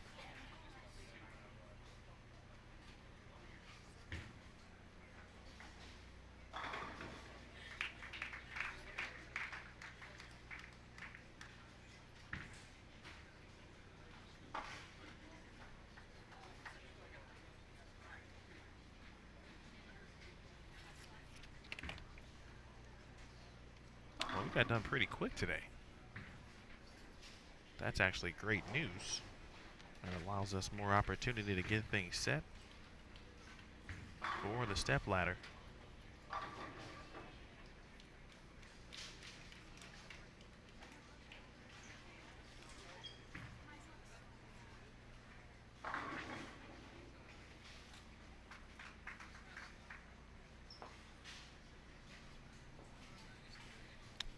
Well, we got done pretty quick today. That's actually great news. It allows us more opportunity to get things set for the stepladder.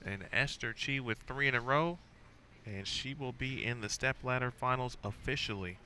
And Esther Chi with 3 in a row, and she will be in the stepladder finals officially.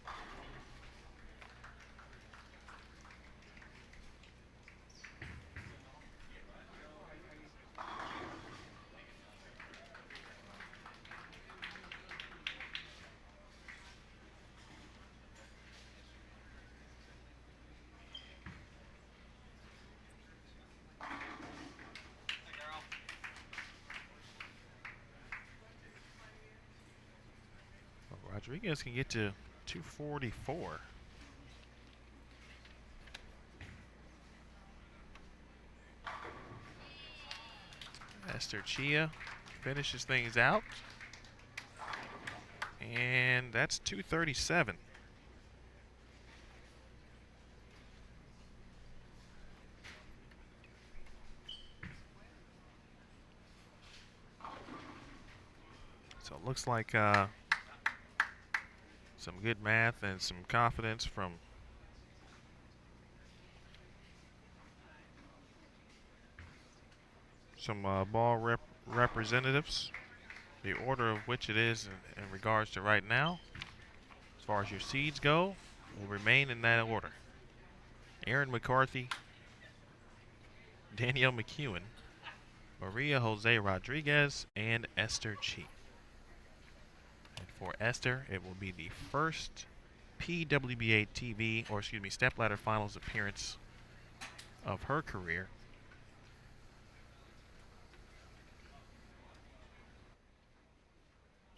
Rodriguez can get to 244. Esther Chia finishes things out. And that's 237. So it looks like some good math and some confidence from some ball representatives. The order of which it is in regards to right now, as far as your seeds go, will remain in that order. Aaron McCarthy, Danielle McEwen, Maria Jose Rodriguez, and Esther Chi. And for Esther, it will be the first PWBA Stepladder Finals appearance of her career.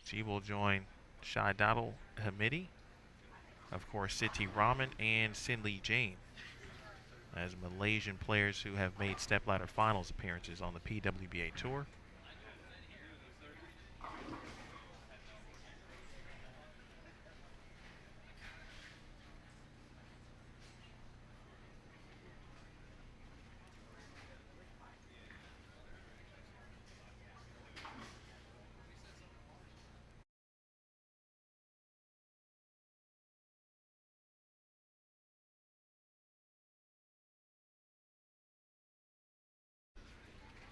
She will join Shaidatul Hamidi, of course, Siti Rahman, and Sinli Jain as Malaysian players who have made stepladder finals appearances on the PWBA Tour.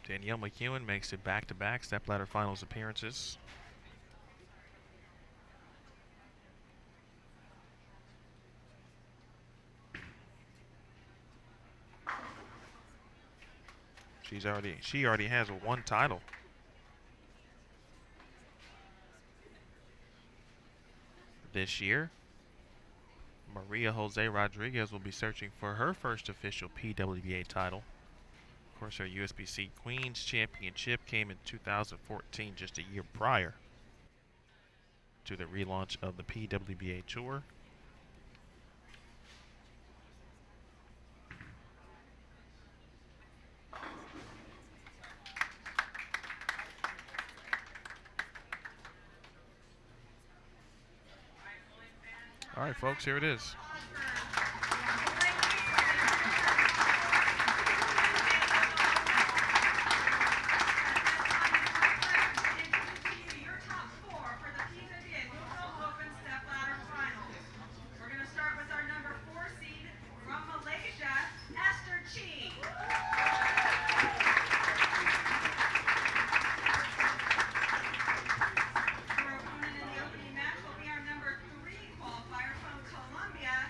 Danielle McEwen makes it back-to-back stepladder finals appearances. She already has one title. This year, Maria Jose Rodriguez will be searching for her first official PWBA title. Of course, her USBC Queens Championship came in 2014, just a year prior to the relaunch of the PWBA Tour. All right, folks, here it is. Your top four for the PWBA Louisville Open Stepladder Finals. We're going to start with our number 4 seed from Malaysia, Esther Chi. Her opponent in the opening match will be our number 3 qualifier from Colombia,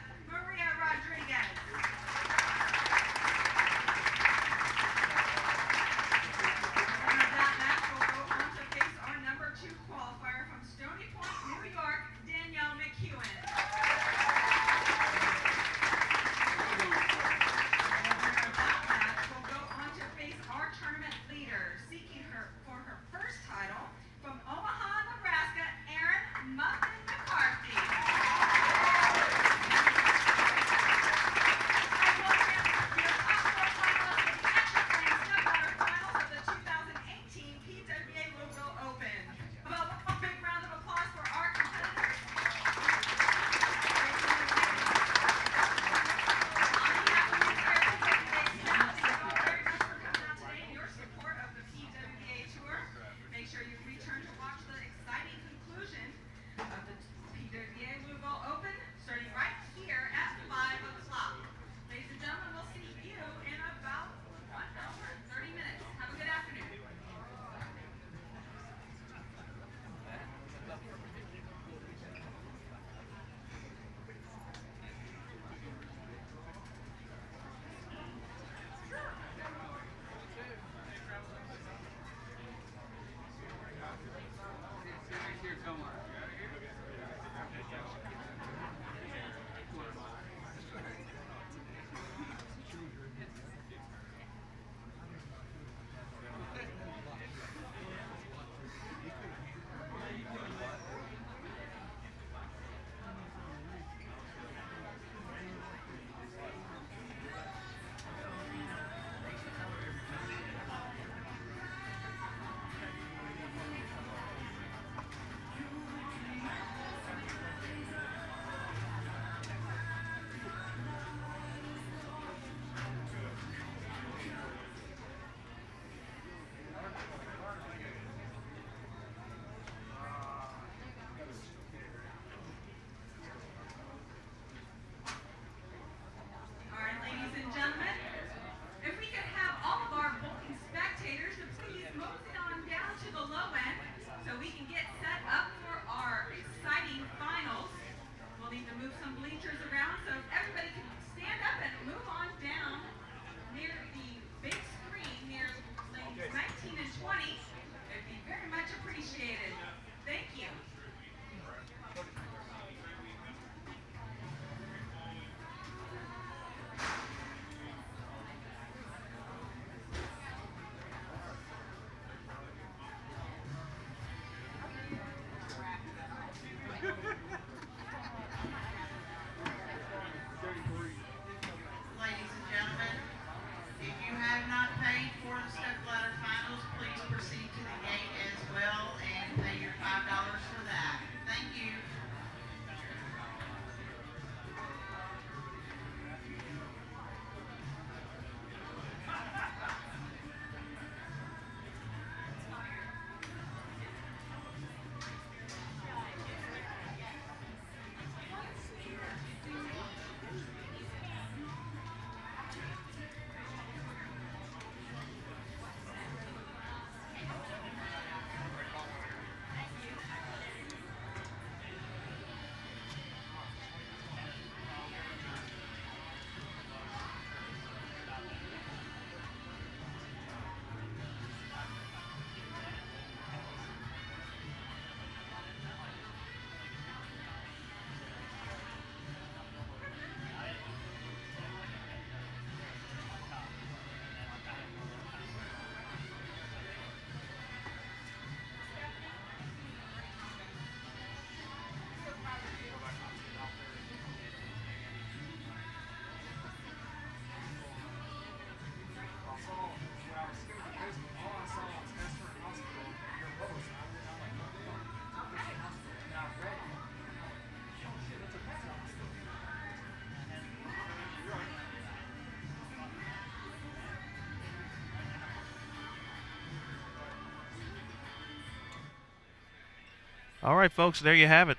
All right, folks, there you have it.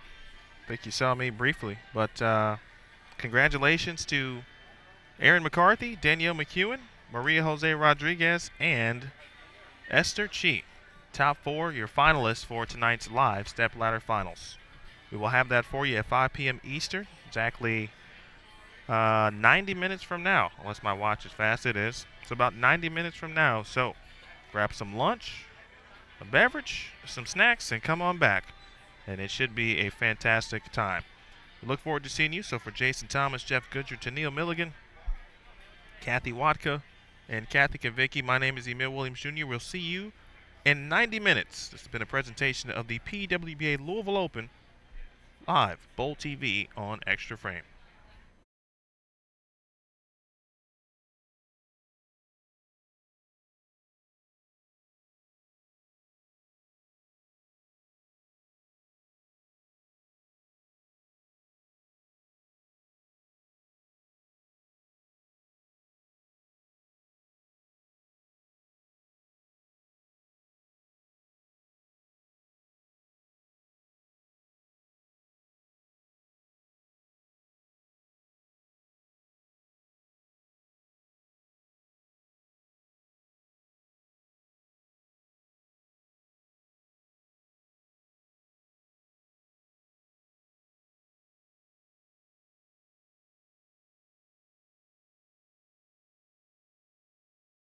I think you saw me briefly, but congratulations to Aaron McCarthy, Danielle McEwen, Maria Jose Rodriguez, and Esther Chi. Top 4, your finalists for tonight's live stepladder finals. We will have that for you at 5 p.m. Eastern, exactly 90 minutes from now, unless my watch is fast. It is. It's about 90 minutes from now, so grab some lunch, a beverage, some snacks, and come on back. And it should be a fantastic time. We look forward to seeing you. So for Jason Thomas, Jeff Goodger, Tennille Milligan, Kathy Watka, and Kathy Kavicki, my name is Emil Williams Jr. We'll see you in 90 minutes. This has been a presentation of the PWBA Louisville Open live Bowl TV on Extra Frame.